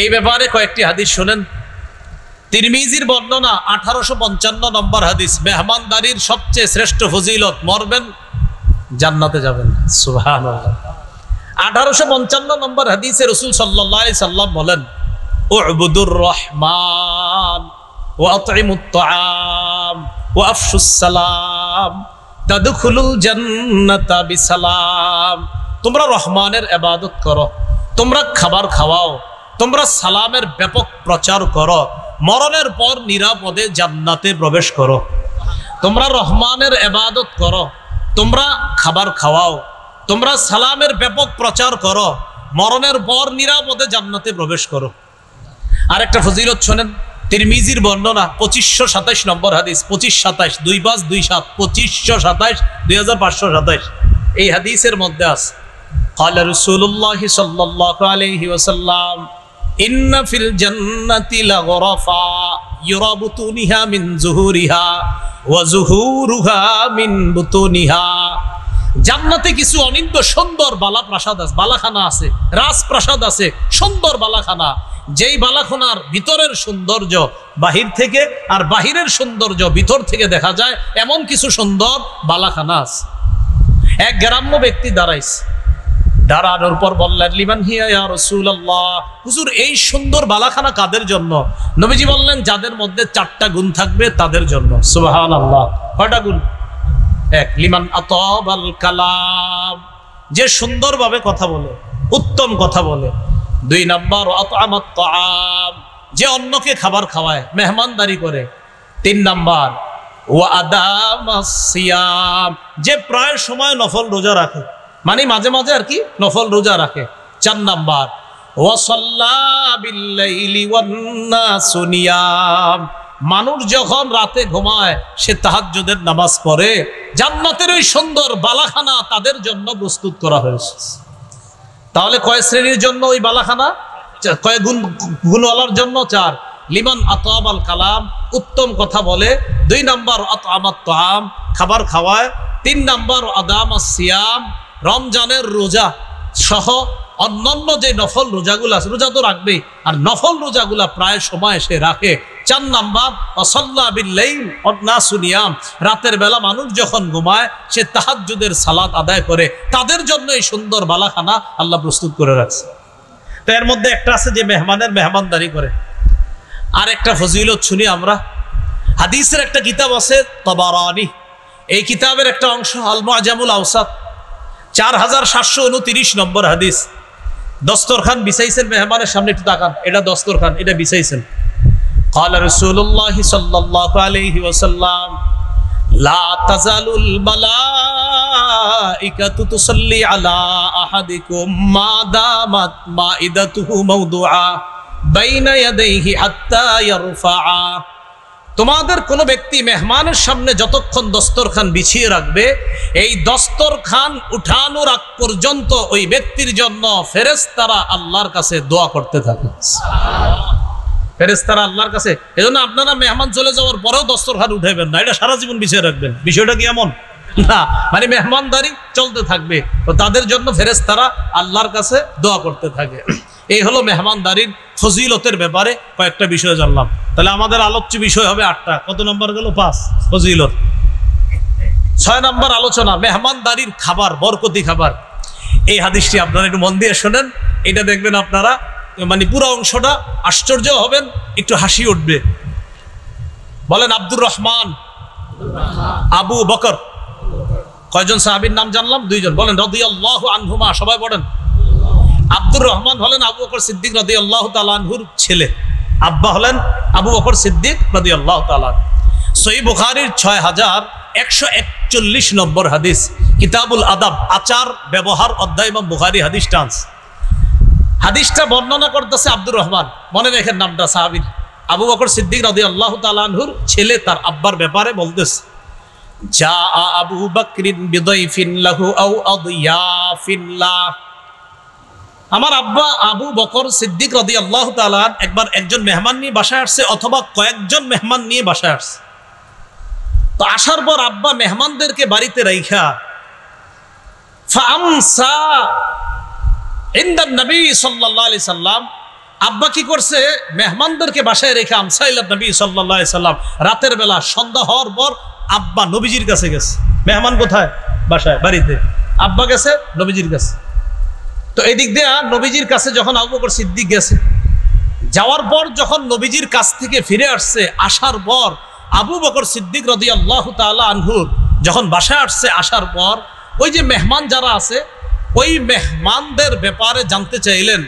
Speaker 1: এই ব্যাপারে কয়েকটি হাদিস শোনেন। তিরমিজির বর্ণনা 1855 নম্বর হাদিস, মেহমানদারির সবচেয়ে শ্রেষ্ঠ ফজিলত, মরবেন জান্নাতে যাবেন। সুবহানাল্লাহ। 1855 নম্বর হাদিসে রাসূল সাল্লাল্লাহু আলাইহি সাল্লাম বলেন, উবুদুর রহমান ওয়া আতঈমুত তাআম ওয়া আফশুস সালাম তাদখুলুল জান্নাতা বিসালাম। তোমরা রহমানের ইবাদত করো, তোমরা খাবার খাওয়াও, তোমরা সালামের ব্যাপক প্রচার করো, মরণের পর নিরাপদে জান্নাতে প্রবেশ করো। তোমরা রহমানের ইবাদত করো, তোমরা খাবার খাওয়াও, তোমরা সালামের ব্যাপক প্রচার করো, মরণের পর নিরাপদে জান্নাতে প্রবেশ করো। আরেকটা ফজিলত শোনেন, তিরমিজির বর্ণনা 2527 নম্বর হাদিস, 2527 2527 2527 2527। এই হাদিসের মধ্যে আছে, قال رسول الله صلى الله عليه وسلم إن في الجنة لغرفا يرى بطونها من ظهورها وظهورها من بطونها জান্নাতে কিছু অনিন্দ্য সুন্দর বালা প্রাসাদ আছে, বালাখানা আছে, রাজপ্রাসাদ আছে, সুন্দর বালাখানা। যেই বালাখানার ভিতরের সৌন্দর্য বাহির থেকে আর বাহিরের সৌন্দর্য ভিতর থেকে দেখা যায়, এমন কিছু সুন্দর বালাখানা আছে। এক গ্রাম্য ব্যক্তি দাঁড়াইছে, দাঁড়ানোর পর বললেন, লিমান হিয়া ইয়া রাসূলুল্লাহ, হুজুর এই সুন্দর বালাখানা কাদের জন্য? নবীজি বললেন, যাদের মধ্যে 4টা গুণ থাকবে তাদের জন্য। সুবহানাল্লাহ। কয়টা গুণ? এক, লিমান আতাবাল কালাম, যে সুন্দরভাবে কথা বলে, উত্তম কথা বলে। 2 নাম্বার আতআমাত তাআম, যে অন্যকে খাবার খাওয়ায়, মেহমানদারি করে। 3 নাম্বার ওয়া আদামাস সিয়াম, যে প্রায় সময় নফল রোজা রাখে, মানে মাঝে মাঝে আর কি নফল রোজা রাখে। 4 নাম্বার ওয়া সাল্লা বিল লাইলি ওয়ান নাসু নিয়াম, মানুষ যখন রাতে ঘুমায় সে তাহাজ্জুদের নামাজ পড়ে। জান্নাতের ওই সুন্দর বালাখানা তাদের জন্য প্রস্তুত করা হয়েছে। তাহলে কয় শ্রেণীর জন্য ওই বালাখানা? কয় গুণওয়ালার জন্য? 4। লিমান আতাবাল কালাম, উত্তম কথা বলে। 2 নাম্বার আতআমাত তাআম, খাবার খাওয়ায়। 3 নাম্বার আদামাস সিয়াম, রমজানের রোজা সহ অন্যান্য যে নফল রোজাগুলো আছে, রোজা তো রাখবেই, আর নফল রোজাগুলা প্রায় সময় সে রাখে। 4 নাম্বার ওয়াসাল্লা বিল লাইল ওয়ান নাসু নিয়াম, রাতের বেলা মানুষ যখন ঘুমায় সে তাহাজ্জুদের সালাত আদায় করে। তাদের জন্য এই সুন্দর বালাখানা আল্লাহ প্রস্তুত করে রাখছে। তো এর মধ্যে একটা আছে যে মেহমানের মেহমানদারি করে। আর একটা ফজিলত শুনি আমরা। হাদিসের একটা কিতাব আছে তাবারানী, এই কিতাবের একটা অংশ আল মুআজামুল আওসাত, 4729 নম্বর হাদিস। দস্তরখান বিছাইছেন মেহমানের সামনে, একটু তাকান, এটা দস্তরখান, এটা বিছাইছেন। ক্বালা রাসূলুল্লাহ সাল্লাল্লাহু আলাইহি ওয়াসাল্লাম লা তাজালুল মালাইকাতু তুসাল্লি আলা আহাদিকুম মা দামাত মাইদাতুহু মাওদুআ বাইনা ইয়াদাইহি হাত্তা ইয়ারফাআ, তোমাদের কোনো ব্যক্তি মেহমানের সামনে যতক্ষণ দস্তরখান বিছিয়ে রাখবে, এই দস্তরখান উঠানোর আগ পর্যন্ত ওই ব্যক্তির জন্য ফেরেশতারা আল্লাহর কাছে দোয়া করতে থাকে। ফেরেশতারা আল্লাহর কাছে, এজন্য আপনারা মেহমান চলে যাওয়ার পরেও দস্তরখান উঠাইবেন না, এটা সারা জীবন বিছিয়ে রাখবেন। বিষয়টা কি এমন না? মানে মেহমানদারি চলতে থাকবে, তো তাদের জন্য ফেরেশতারা আল্লাহর কাছে দোয়া করতে থাকে। এই হলো মেহমানদারির ফজিলতের ব্যাপারে কয়েকটা বিষয় জানলাম। তাহলে আমাদের আলোচ্য বিষয় হবে 8টা। কত নম্বর গেল? 5 ফজিলত। 6 নম্বর আলোচনা, মেহমানদারির খাবার, বরকতি খাবার। এই হাদিসটি আপনারা একটু মন দিয়ে শোনেন, এটা দেখবেন আপনারা মানে পুরো অংশটা আশ্চর্য হবেন, একটু হাসি উঠবে। বলেন আব্দুর রহমান, আবু বকর। কয়জন সাহাবীর নাম জানলাম? 2 জন। বলেন রাদিয়াল্লাহু আনহুমা, সবাই বলেন। আব্দুর রহমান হলেন আবু বকর সিদ্দিক রাদিয়াল্লাহু তাআলা আনহুর ছেলে, আব্বা হলেন আবু বকর সিদ্দিক রাদিয়াল্লাহু তাআলা। সহিহ বুখারীর 6141 নম্বর হাদিস, কিতাবুল আদাব, আচার ব্যবহার অধ্যায়, ইমাম বুখারী হাদিস টান্স। হাদিসটা বর্ণনা করতেছে আব্দুর রহমান, মনে রেখেন নামটা সাহাবীর, আবু বকর সিদ্দিক রাদিয়াল্লাহু তাআলা আনহুর ছেলে, তার আব্বার ব্যাপারে বলতেছে, জা আবু বকরিন বিদাইফিন লাহু আও আদিয়াফিন লা, আমার আব্বা আবু বকর সিদ্দিক রাদিয়াল্লাহু তাআলা একবার একজন মেহমান নিয়ে বাসায় আসছে, অথবা কয়েকজন মেহমান নিয়ে বাসায় আসছে। তো আসার পর আব্বা মেহমানদেরকে বাড়িতে রাইখা ফামসা ইনদান নবী সাল্লাল্লাহু আলাইহি সাল্লাম, আব্বা কি করছে, মেহমানদেরকে বাসায় রেখে আমসা ইলা নবী সাল্লাল্লাহু আলাইহি সাল্লাম, রাতের বেলা সন্ধ্যা হওয়ার পর আব্বা নবীজির কাছে গেছে। মেহমান কোথায়? বাসায়, বাড়িতে। আব্বা গেছে নবীজির কাছে। তো এই দিক দিয়ে নবীজির কাছে যখন আবু বকর সিদ্দিক গেছে, যাওয়ার পর যখন নবীজির কাছ থেকে ফিরে আসছে, আসার পর আবু বকর সিদ্দিক রাদিয়াল্লাহু তাআলা আনহুর যখন বাসায় আসছে, আসার পর ওই যে মেহমান যারা আছে, ওই মেহমানদের ব্যাপারে জানতে চাইলেন।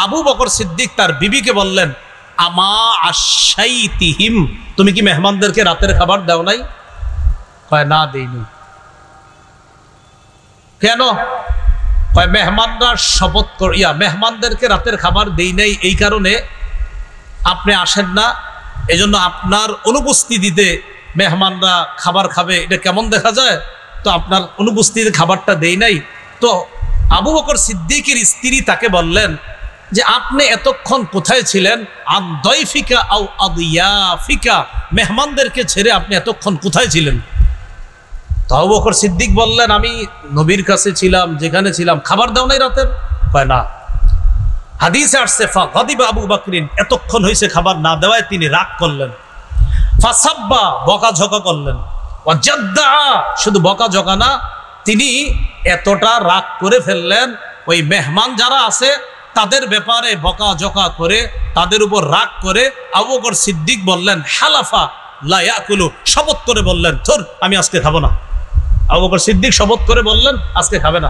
Speaker 1: আবু বকর সিদ্দিক তার বিবিকে বললেন, আমা আশাইতিহিম, তুমি কি মেহমানদেরকে রাতের খাবার দাও নাই? কয় না, দেইনি। কেন? কয় মেহমানরা শপথ করিয়া মেহমানদেরকে রাতের খাবার দেই নাই, এই কারণে আপনি আসেন না, এজন্য আপনার অনুপস্থিতিতে মেহমানরা খাবার খাবে, এটা কেমন দেখা যায়, তো আপনার অনুপস্থিতিতে খাবারটা দেই নাই। তো আবু বকর সিদ্দিকের স্ত্রী তাকে বললেন যে আপনি এতক্ষণ কোথায় ছিলেন? আন দাইফিকা আও আদিয়াফিকা, মেহমানদেরকে ছেড়ে আপনি এতক্ষণ কোথায় ছিলেন? তো আবু বকর সিদ্দিক বললেন, আমি নবীর কাছে ছিলাম, যেখানে ছিলাম, খাবার দাও নাই রাতের? কয় না। হাদিসে আসছে ফাগাদিবা আবু বকরিন, এতক্ষণ হয়েছে খাবার না দেওয়ায় তিনি রাগ করলেন। ফাসাব্বা, বকাঝকা করলেন। ওয়াজাদ্দা, শুধু বকাঝকা না, তিনি এতটা রাগ করে ফেললেন, ওই মেহমান যারা আছে তাদের ব্যাপারে বকাঝকা করে, তাদের উপর রাগ করে আবু বকর সিদ্দিক বললেন, হালাফা লা ইয়াকুলু, শপথ করে বললেন, ধুর আমি আজকে খাবো না। আবু বকর সিদ্দিক শপথ করে বললেন আজকে খাবে না।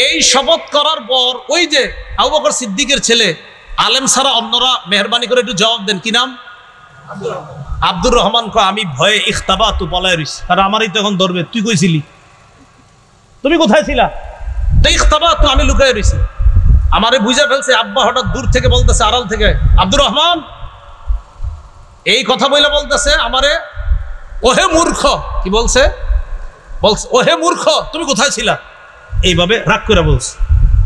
Speaker 1: এই শপথ করার পর ওই যে আবু বকর সিদ্দিকের ছেলে, আলেম ছাড়া অন্যরা মেহরবানি করে একটু জবাব দেন, কি নাম? আব্দুর রহমান। আমি ভয়ে ইখতাবা তু পলায় রইছি, কারণ আমারই তো এখন ধরবে। তুই কইছিলি? তুমি কোথায় ছিলা? তো ইখতাবা তো, আমি লুকায় রইছি। আমারে বুঝে ফেলছে। আব্বা হঠাৎ দূর থেকে বলতেছে, আড়াল থেকে, আব্দুর রহমান, এই কথা বলে বলতেছে আমারে, ওহে মূর্খ। কি বলছে? বলছে ওহে মূর্খ, তুমি কোথায় ছিলা? এইভাবে রাগ করে বলছে।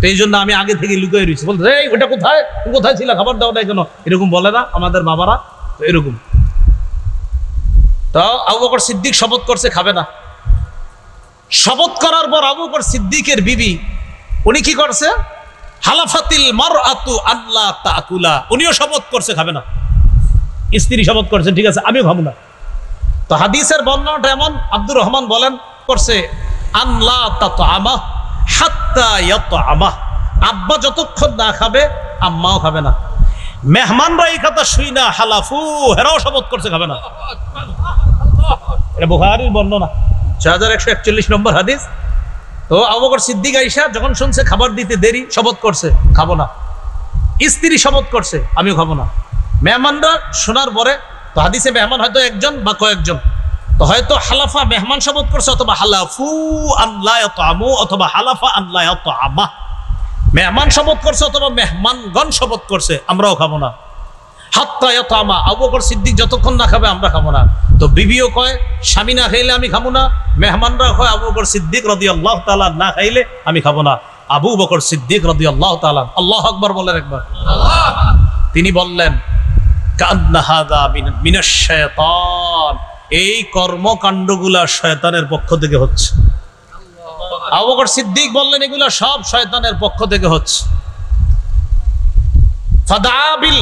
Speaker 1: তো এই জন্য আমি আগে থেকে লুকিয়ে রয়েছি। বলতে এই ওটা কোথায়, তুমি কোথায় ছিলা, খাবার দাও নাই কেন? এরকম বলে না আমাদের বাবারা? তো এরকম। তো আবু বকর সিদ্দিক শপথ করছে খাবে না। শপথ করার পর আবু বকর সিদ্দিকের বিবি, উনি কি করছে? হালাফাতিল মারআতু আল্লা তাকুলা, উনিও শপথ করছে খাবে না। স্ত্রী শপথ করছে, ঠিক আছে আমিও খাবো না। তো হাদিসের বর্ণনাটা এমন, আব্দুর রহমান বলেন করছে, আল্লাহ তাতআমা হাত্তা ইয়াতআমা, আব্বা যতক্ষণ না খাবে আম্মাও খাবে না। মেহমানরা এই কথা শুই না হালাফু, হেরাও শপথ করছে খাবে না। এটা বুখারীর বর্ণনা, 6141 নম্বর হাদিস। তো আবু বকর সিদ্দিক আয়েশা যখন শুনছে খাবার দিতে দেরি, শপথ করছে খাবো না। স্ত্রী শপথ করছে আমিও খাবো না। মেহমানরা শোনার পরে, তো হাদিসে মেহমান হয়তো একজন বা কয়েকজন, তো হয়তো হালাফা মেহমান শপথ করছে, অথবা হালাফু আল্লা ইয়াতআমু, অথবা হালাফা আল্লা ইয়াতআমা, মেহমান শপথ করছে অথবা মেহমানগণ শপথ করছে আমরাও খাবো না। হাত্তা ইয়াতআমা, আবু বকর সিদ্দিক যতক্ষণ না খাবে আমরা খাবো না। তো বিবিও কয় স্বামী না খাইলে আমি খাবো না, মেহমানরা কয় আবু বকর সিদ্দিক রাদিয়াল্লাহু তাআলা না খাইলে আমি খাবো না। আবু বকর সিদ্দিক রাদিয়াল্লাহু তাআলা, আল্লাহু আকবার বলেন একবার। তিনি বললেন, কান্না হাযা মিনাশ শায়তান, এই কর্মকাণ্ডগুলা শয়তানের পক্ষ থেকে হচ্ছে। আবু বকর সিদ্দিক বললেন এগুলা সব শয়তানের পক্ষ থেকে হচ্ছে। ফাদাবিল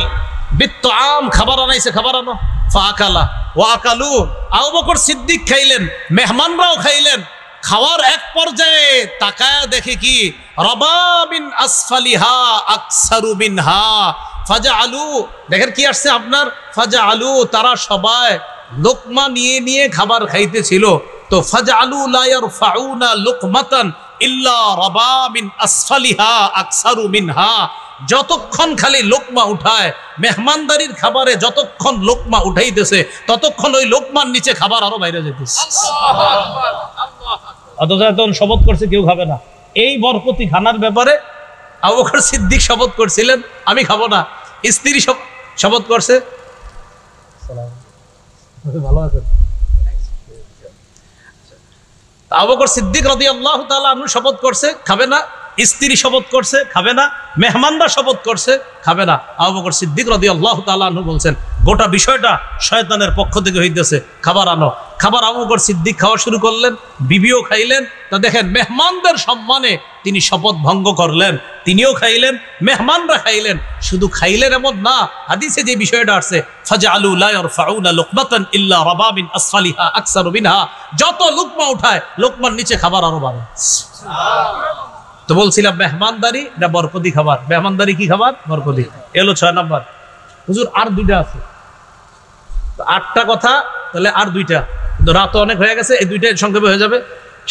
Speaker 1: বিত্তাম, খাবার আনাইছে, খাবার আনো। ফাআকালা ওয়া আকালু, আবু বকর সিদ্দিক খাইলেন, মেহমানরাও খাইলেন। খাওয়ার এক পর্যায়ে তাকায়া দেখে কি, রবা মিন আসফালিহা আকসারু মিনহা ফাজআলু, দেখেন কি আসছে আপনার, ফাজআলু, তারা সবাই লোকমা নিয়ে নিয়ে খাবার খাইতেছিল। তো ফাজআলু লা ইয়ারফাউনা লুকমাতান ইল্লা রাবা মিন আসফালিহা আকসারু মিনহা, যতক্ষণ খালি লোকমা উঠায়, মেহমানদারির খাবারে যতক্ষণ লোকমা উঠাইতেছে ততক্ষণ ওই লোকমার নিচে খাবার আরো বাইরে যেতেছে। অথচ এখন শপথ করছে কেউ খাবে না। এই বরকতি খানার ব্যাপারে আবু বকর সিদ্দিক শপথ করছিলেন আমি খাবো না, স্ত্রী শপথ করছে। ভালো আছেন? আবু বকর সিদ্দিক রাদিয়াল্লাহু তাআলা আনহু শপথ করছে খাবে না, স্ত্রী শপথ করছে খাবে না, মেহমানরা শপথ করছে খাবে না। আবু বকর সিদ্দিক রাদিয়াল্লাহু তাআলা আনহু বলছেন গোটা বিষয়টা শয়তানের পক্ষ থেকে হইতেছে, খাবার আনো। খাবার আবু বকর সিদ্দিক খাওয়া শুরু করলেন, বিবিও খাইলেন। তা দেখেন মেহমানদের সম্মানে তিনি শপথ ভঙ্গ করলেন, তিনিও খাইলেন, মেহমানরা খাইলেন। শুধু খাইলেন এমন না, হাদিসে যে বিষয়টা আসছে, ফাজআলু লা ইয়ারফাউনা লুকমাতান ইল্লা রাবা মিন আসফালিহা আকসারু মিনহা, যত লুকমা উঠায় লোকমার নিচে খাবার আরো বাড়ে। তো বলছিলাম মেহমানদারি না বরকতি খাবার, মেহমানদারি কি খাবার? বরকতি। এলো 6 নাম্বার। হুজুর আর 2টা আছে, 8টা কথা, তাহলে আর 2টা, কিন্তু রাত অনেক হয়ে গেছে, এই 2টা সংক্ষেপে হয়ে যাবে।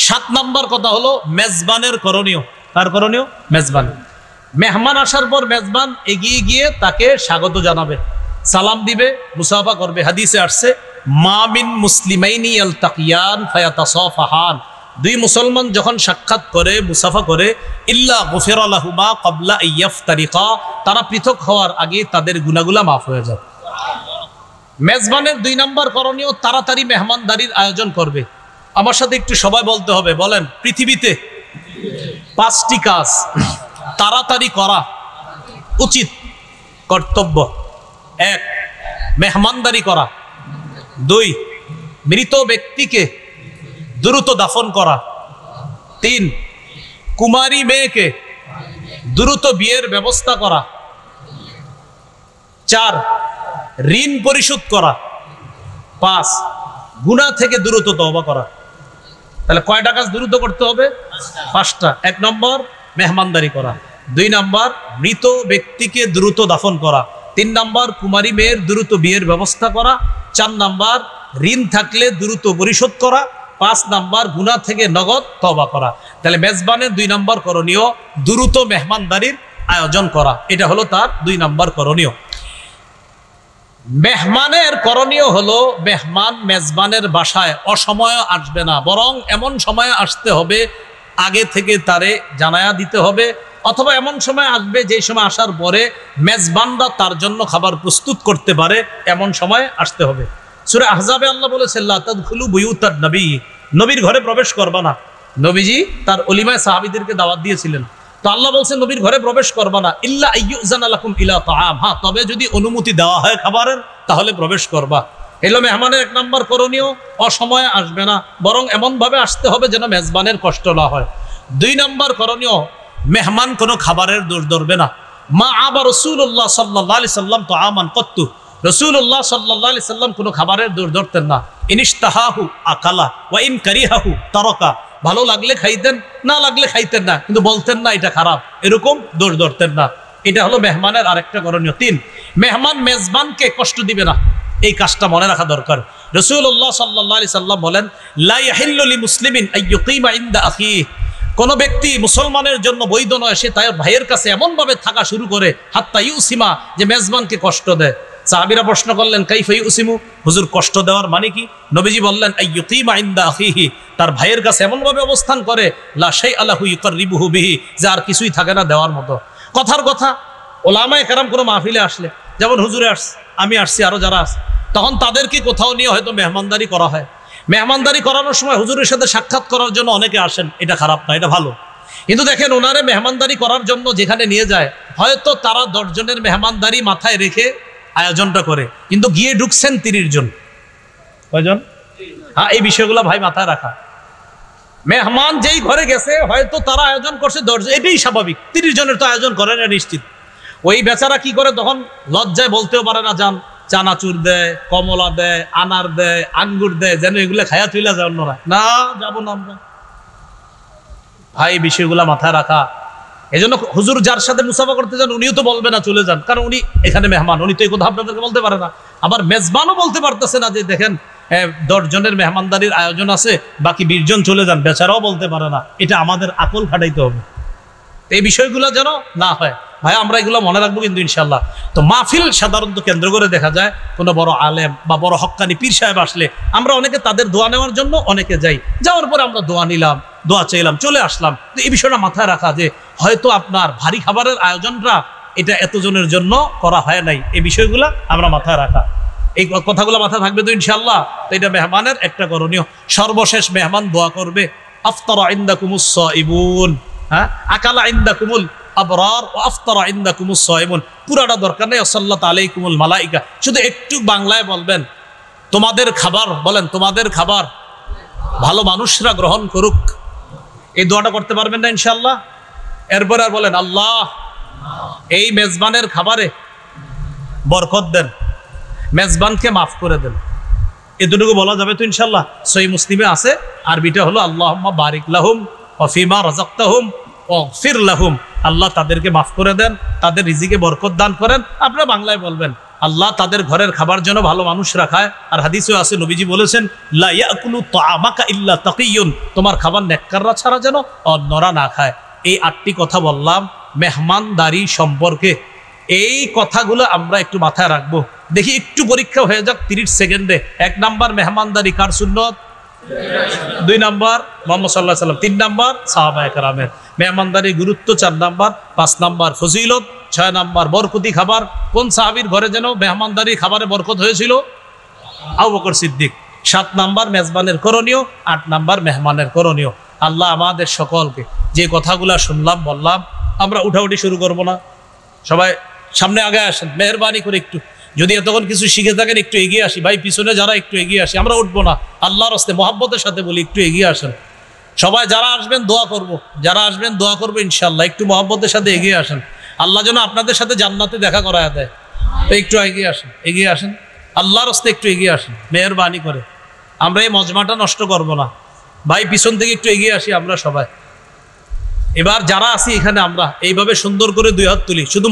Speaker 1: 7 নাম্বার কথা হলো মেজবানের করণীয়। তার করণীয় মেজবান, মেহমান আসার পর মেজবান এগিয়ে গিয়ে তাকে স্বাগত জানাবে, সালাম দিবে, মুসাফা করবে। হাদিসে আসছে মা মিন মুসলিমাইনি ইয়ালতাকিয়ান ফায়াতাসাফাহান, 2 মুসলমান যখন সাক্ষাৎ করে, মুসাফা করে, ইল্লা গুফিরা লাহুমা ক্বাবলা আইয়াফতারিকা, তারা পৃথক হওয়ার আগে তাদের গুনাহগুলো মাফ হয়ে যায়। মেজবানের 2 নাম্বার করণীয় তাড়াতাড়ি মেহমানদারির আয়োজন করবে। আমার সাথে একটু সবাই বলতে হবে, বলেন পৃথিবীতে 5টি কাজ তাড়াতাড়ি করা উচিত, কর্তব্য। 1 মেহমানদারি করা, 2 মৃত ব্যক্তিকে দ্রুত দাফন করা। 3, কুমারী মেয়েকে দ্রুত বিয়ের ব্যবস্থা করা। 4, ঋণ পরিশোধ করা। 5, গুনাহ থেকে দ্রুত তওবা করা। তাহলে কয়টা কাজ দ্রুত করতে হবে? 5টা। 1 নম্বর মেহমানদারি করা, 2 নম্বর মৃত ব্যক্তিকে দ্রুত দাফন করা, 3 নম্বর কুমারী মেয়ের দ্রুত বিয়ের ব্যবস্থা করা, 4 নম্বর ঋণ থাকলে দ্রুত পরিশোধ করা, 5 নম্বর গুনাহ থেকে নগদ তওবা করা। তাহলে মেজবানের 2 নম্বর করণীয় দ্রুত মেহমানদারির আয়োজন করা। এটা হলো তার 2 নম্বর করণীয়। মেহমানের করণীয় হলো মেহমান মেজবানের বাসায় অসময়ে আসবে না, বরং এমন সময়ে আসতে হবে আগে থেকে তারে জানায়া দিতে হবে, অথবা এমন সময় আসবে যে সময় আসার পরে মেজবানরা তার জন্য খাবার প্রস্তুত করতে পারে, এমন সময় আসতে হবে। সূরা আহজাবে আল্লাহ বলেছেন লা তাদখুলু বুয়ুতান নবী, নবীর ঘরে প্রবেশ করবা না। নবীজি তার ওলিমায় সাহাবীদেরকে দাওয়াত দিয়েছিলেন, তো আল্লাহ বলছেন নবীর ঘরে প্রবেশ করবা না ইল্লা আইয়ুজানা লাকুম ইলা তাআম, হ্যাঁ তবে যদি অনুমতি দেওয়া হয় খাবারের তাহলে প্রবেশ করবা। এলো মেহমানের 1 নম্বর করণীয়, অসময়ে আসবে না, বরং এমনভাবে আসতে হবে যেন মেজবানের কষ্ট না হয়। 2 নম্বর করণীয়, মেহমান কোনো খাবারের দোষ ধরবে না। মা আবা রাসূলুল্লাহ সাল্লাল্লাহু আলাইহি সাল্লাম তো আমান কত্তু, রাসূলুল্লাহ সাল্লাল্লাহু আলাইহি সাল্লাম কোনো খাবারের দোষ ধরতেন না। ইনিশতাহাহু আকালা ওয়া ইন কারিহাহু তারাকা, ভালো লাগলে খাইতেন, না লাগলে খাইতেন না, কিন্তু বলতেন না এটা খারাপ, এরকম দোষ ধরতেন না। এটা হলো মেহমানের আরেকটা করণীয়। 3, মেহমান মেজবানকে কষ্ট দিবে না, এই কাজটা মনে রাখা দরকার। রাসূলুল্লাহ সাল্লাল্লাহু আলাইহি সাল্লাম বলেন লা ইয়াহিল্লু লিমুসলিমিন আইয়ুকিমা ইনদা আখিহি, কোন ব্যক্তি মুসলমানের জন্য বৈধ নয় সে তার ভাইয়ের কাছে এমনভাবে থাকা শুরু করে হাত্তা ইউসিমা, যে মেজবানকে কষ্ট দেয়। সাহাবীরা প্রশ্ন করলেন কাইফা ইউসিমু, হুজুর কষ্ট দেওয়ার মানে কি? নবীজি বললেন আইয়ুকিমা ইনদা আখিহি, তার ভাইয়ের কাছে এমনভাবে অবস্থান করে লা শাইআ লাহু ইউকাররিবুহু বিহি, যে আর কিছুই থাকে না দেওয়ার মতো। কথার কথা, ওলামায়ে কেরাম কোনো মাহফিলে আসলে, যেমন হুজুরে আসছে, আমি আসছি, আরো যারা আছে, তখন তাদেরকে কোথাও নিয়ে হয়তো মেহমানদারি করা হয়। মেহমানদারি করানোর সময় হুজুরের সাথে সাক্ষাৎ করার জন্য অনেকে আসেন, এটা খারাপ না, এটা ভালো। কিন্তু দেখেন ওনারে মেহমানদারি করার জন্য যেখানে নিয়ে যায়, হয়তো তারা 10 জনের মেহমানদারি মাথায় রেখে আয়োজনটা করে, কিন্তু গিয়ে ঢুকছেন 30 জন। কয়জন? হ্যাঁ, এই বিষয়গুলো ভাই মাথায় রাখা। মেহমান যেই ঘরে গেছে হয়তো তারা আয়োজন করছে 10 জন, এটাই স্বাভাবিক, 30 জনের তো আয়োজন করে না নিশ্চিত। ওই বেচারা কি করে তখন লজ্জায় বলতেও পারে না, যান চানাচুর দেয়, কমলা দেয়, আনার দেয়, আঙ্গুর দেয়, যেন এগুলো খায়া তুইলা যায় অন্যরা, না যাবো না আমরা। ভাই বিষয়গুলা মাথায় রাখা। এই জন্য হুজুর যার সাথে মুসাফা করতে যান উনিও তো বলবে না চলে যান, কারণ উনি এখানে মেহমান, উনি তো এই কথা আপনাদেরকে বলতে পারে না। আবার মেজবানও বলতে পারতেছে না যে দেখেন 10 জনের মেহমানদারির আয়োজন আছে, বাকি 20 জন চলে যান, বেচারাও বলতে পারে না। এটা আমাদের আকল খাটাইতে হবে, এই বিষয়গুলো যেন না হয়। ভাই আমরা এগুলো মনে রাখবো কিন্তু ইনশাল্লাহ। তো মাহফিল সাধারণত কেন্দ্র করে দেখা যায় কোনো বড় আলেম বা বড় হক্কানি পীর সাহেব আসলে আমরা অনেকে তাদের দোয়া নেওয়ার জন্য অনেকে যাই, যাওয়ার পরে আমরা দোয়া নিলাম, দোয়া চাইলাম, চলে আসলাম। তো এই বিষয়টা মাথায় রাখা যে হয়তো আপনার ভারী খাবারের আয়োজনটা এটা এতজনের জন্য করা হয় নাই, এই বিষয়গুলো আমরা মাথায় রাখা। এই কথাগুলো মাথায় থাকবে তো ইনশাল্লাহ। তো এটা মেহমানের একটা করণীয়। সর্বশেষ মেহমান দোয়া করবে আফতারা ইনদাকুমুস সাইবুন, হ্যাঁ, আকালা ইনদাকুমুল আবরার ও আফতারা ইনদাকুমুস সাইমুন, পুরাটা দরকার নেই সাল্লাল্লাহু আলাইকুমুল মালাইকা, শুধু একটু বাংলায় বলবেন তোমাদের খাবার, বলেন তোমাদের খাবার ভালো মানুষরা গ্রহণ করুক। এই দোয়াটা করতে পারবেন না ইনশাআল্লাহ? এরপর আর বলেন আল্লাহ এই মেজবানের খাবারে বরকত দেন, মেজবানকে মাফ করে দেন। এতটুকু বলা যাবে তো ইনশাআল্লাহ? সহিহ মুসলিমে আছে, আরবিটা হলো আল্লাহুম্মা বারিক লাহুম ওয়া ফিমা রাযাকতাহুম ওয়াগফির লাহুম, আল্লাহ তাদেরকে মাফ করে দেন, তাদের রিজিকে বরকত দান করেন। আপনারা বাংলায় বলবেন আল্লাহ তাদের ঘরের খাবার যেন ভালো মানুষ রাখায়। আর হাদিসেও আছে, নবীজি বলেছেন লা ইয়াকুলু তাআমাকা ইল্লা তাকিয়ুন, তোমার খাবার নেককাররা ছাড়া যেন অন্যরা না খায়। এই 8টি কথা বললাম মেহমানদারি সম্পর্কে। এই কথাগুলো আমরা একটু মাথায় রাখবো। দেখি একটু পরীক্ষা হয়ে যাক 30 সেকেন্ডে। 1 নাম্বার মেহমানদারি কার সুন্নত? 2 নাম্বার মুহাম্মদ সাল্লাল্লাহু আলাইহি সাল্লাম, 3 নাম্বার সাহাবায়ে কেরামের। মেহমানদারির গুরুত্ব 4 নাম্বার, 5 নাম্বার ফজিলত, 6 নাম্বার বরকতি খাবার। কোন সাহাবীর ঘরে যেন মেহমানদারি খাবারে বরকত হয়েছিল? আবু বকর সিদ্দিক। 7 নাম্বার মেজবানের করণীয়, 8 নাম্বার মেহমানের করণীয়। আল্লাহ আমাদের সকলকে যে কথাগুলা শুনলাম বললাম, আমরা উঠাউঠি শুরু করব না, সবাই সামনে আগে আসেন মেহরবানি করে একটু। যদি এতক্ষণ কিছু শিখে থাকেন একটু এগিয়ে আসি ভাই, পিছনে যারা একটু এগিয়ে আসি, আমরা উঠবো না, আল্লাহর রাস্তায় মহাব্বতের সাথে বলি একটু এগিয়ে আসেন সবাই, যারা আসবেন দোয়া করব, যারা আসবেন দোয়া করবো ইনশাল্লাহ, একটু মহাব্বতের সাথে এগিয়ে আসেন, আল্লাহ যেন আপনাদের সাথে জান্নাতে দেখা করায় দেয়। তো একটু এগিয়ে আসেন, এগিয়ে আসেন, আল্লাহর রাস্তায় একটু এগিয়ে আসেন মেহেরবানি করে, আমরা এই মজমাটা নষ্ট করব না ভাই, পিছন থেকে একটু এগিয়ে আসি আমরা সবাই। এবার যারা আছি এখানে আমরা এইভাবে সুন্দর করে দুই হাত তুলি, শুধু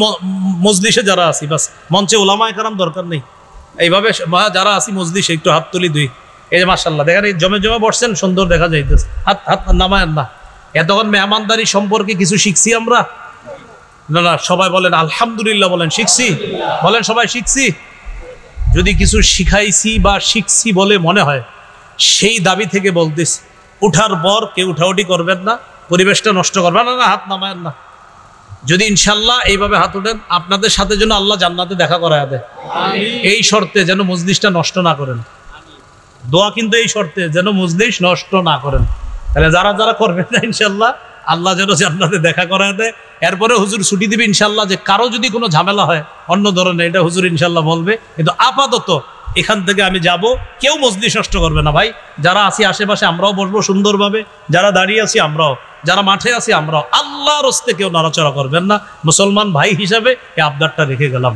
Speaker 1: মজলিসে যারা আছি, বাস মঞ্চে ওলামায়ে কেরাম দরকার নেই, এইভাবে যারা আছি মজলিসে একটু হাত তুলি দুই। এই যে মাশাআল্লাহ দেখেন এই জমে জমে বসছেন, সুন্দর দেখা যাইতেছে, হাত হাত নামায়েন না। এতক্ষণ মেহমানদারি সম্পর্কে কিছু শিখছি আমরা, না না সবাই বলেন আলহামদুলিল্লাহ, বলেন শিখছি, বলেন সবাই শিখছি। যদি কিছু শিখাইছি বা শিখছি বলে মনে হয়, সেই দাবি থেকে বলতেছি, উঠার পর কেউ উঠাউঠি করবেন না, পরিবেশটা নষ্ট করবেন না, হাত নামায়েন না। যদি ইনশাল্লাহ এইভাবে হাত উঠেন, আপনাদের সাথে যেন আল্লাহ জান্নাতে দেখা করায় দেয়, এই শর্তে যেন মজলিসটা নষ্ট না করেন। দোয়া কিন্তু এই শর্তে যেন মজলিস নষ্ট না করেন। তাহলে যারা যারা করবেন না ইনশাল্লাহ আল্লাহ যেন জান্নাতে দেখা করায় দেয়। এরপরে হুজুর ছুটি দিবে ইনশাল্লাহ, যে কারো যদি কোনো ঝামেলা হয় অন্য ধরনের, এটা হুজুর ইনশাল্লাহ বলবে। কিন্তু আপাতত এখান থেকে আমি যাব, কেউ মজলিস নষ্ট করবে না ভাই। যারা আছি আশেপাশে আমরাও বসবো সুন্দরভাবে, যারা দাঁড়িয়ে আছি আমরাও, যারা মাঠে আছি আমরাও, আল্লাহর হস্তে কেউ নড়াচড়া করবেন না। মুসলমান ভাই হিসাবে এই আবদারটা রেখে গেলাম।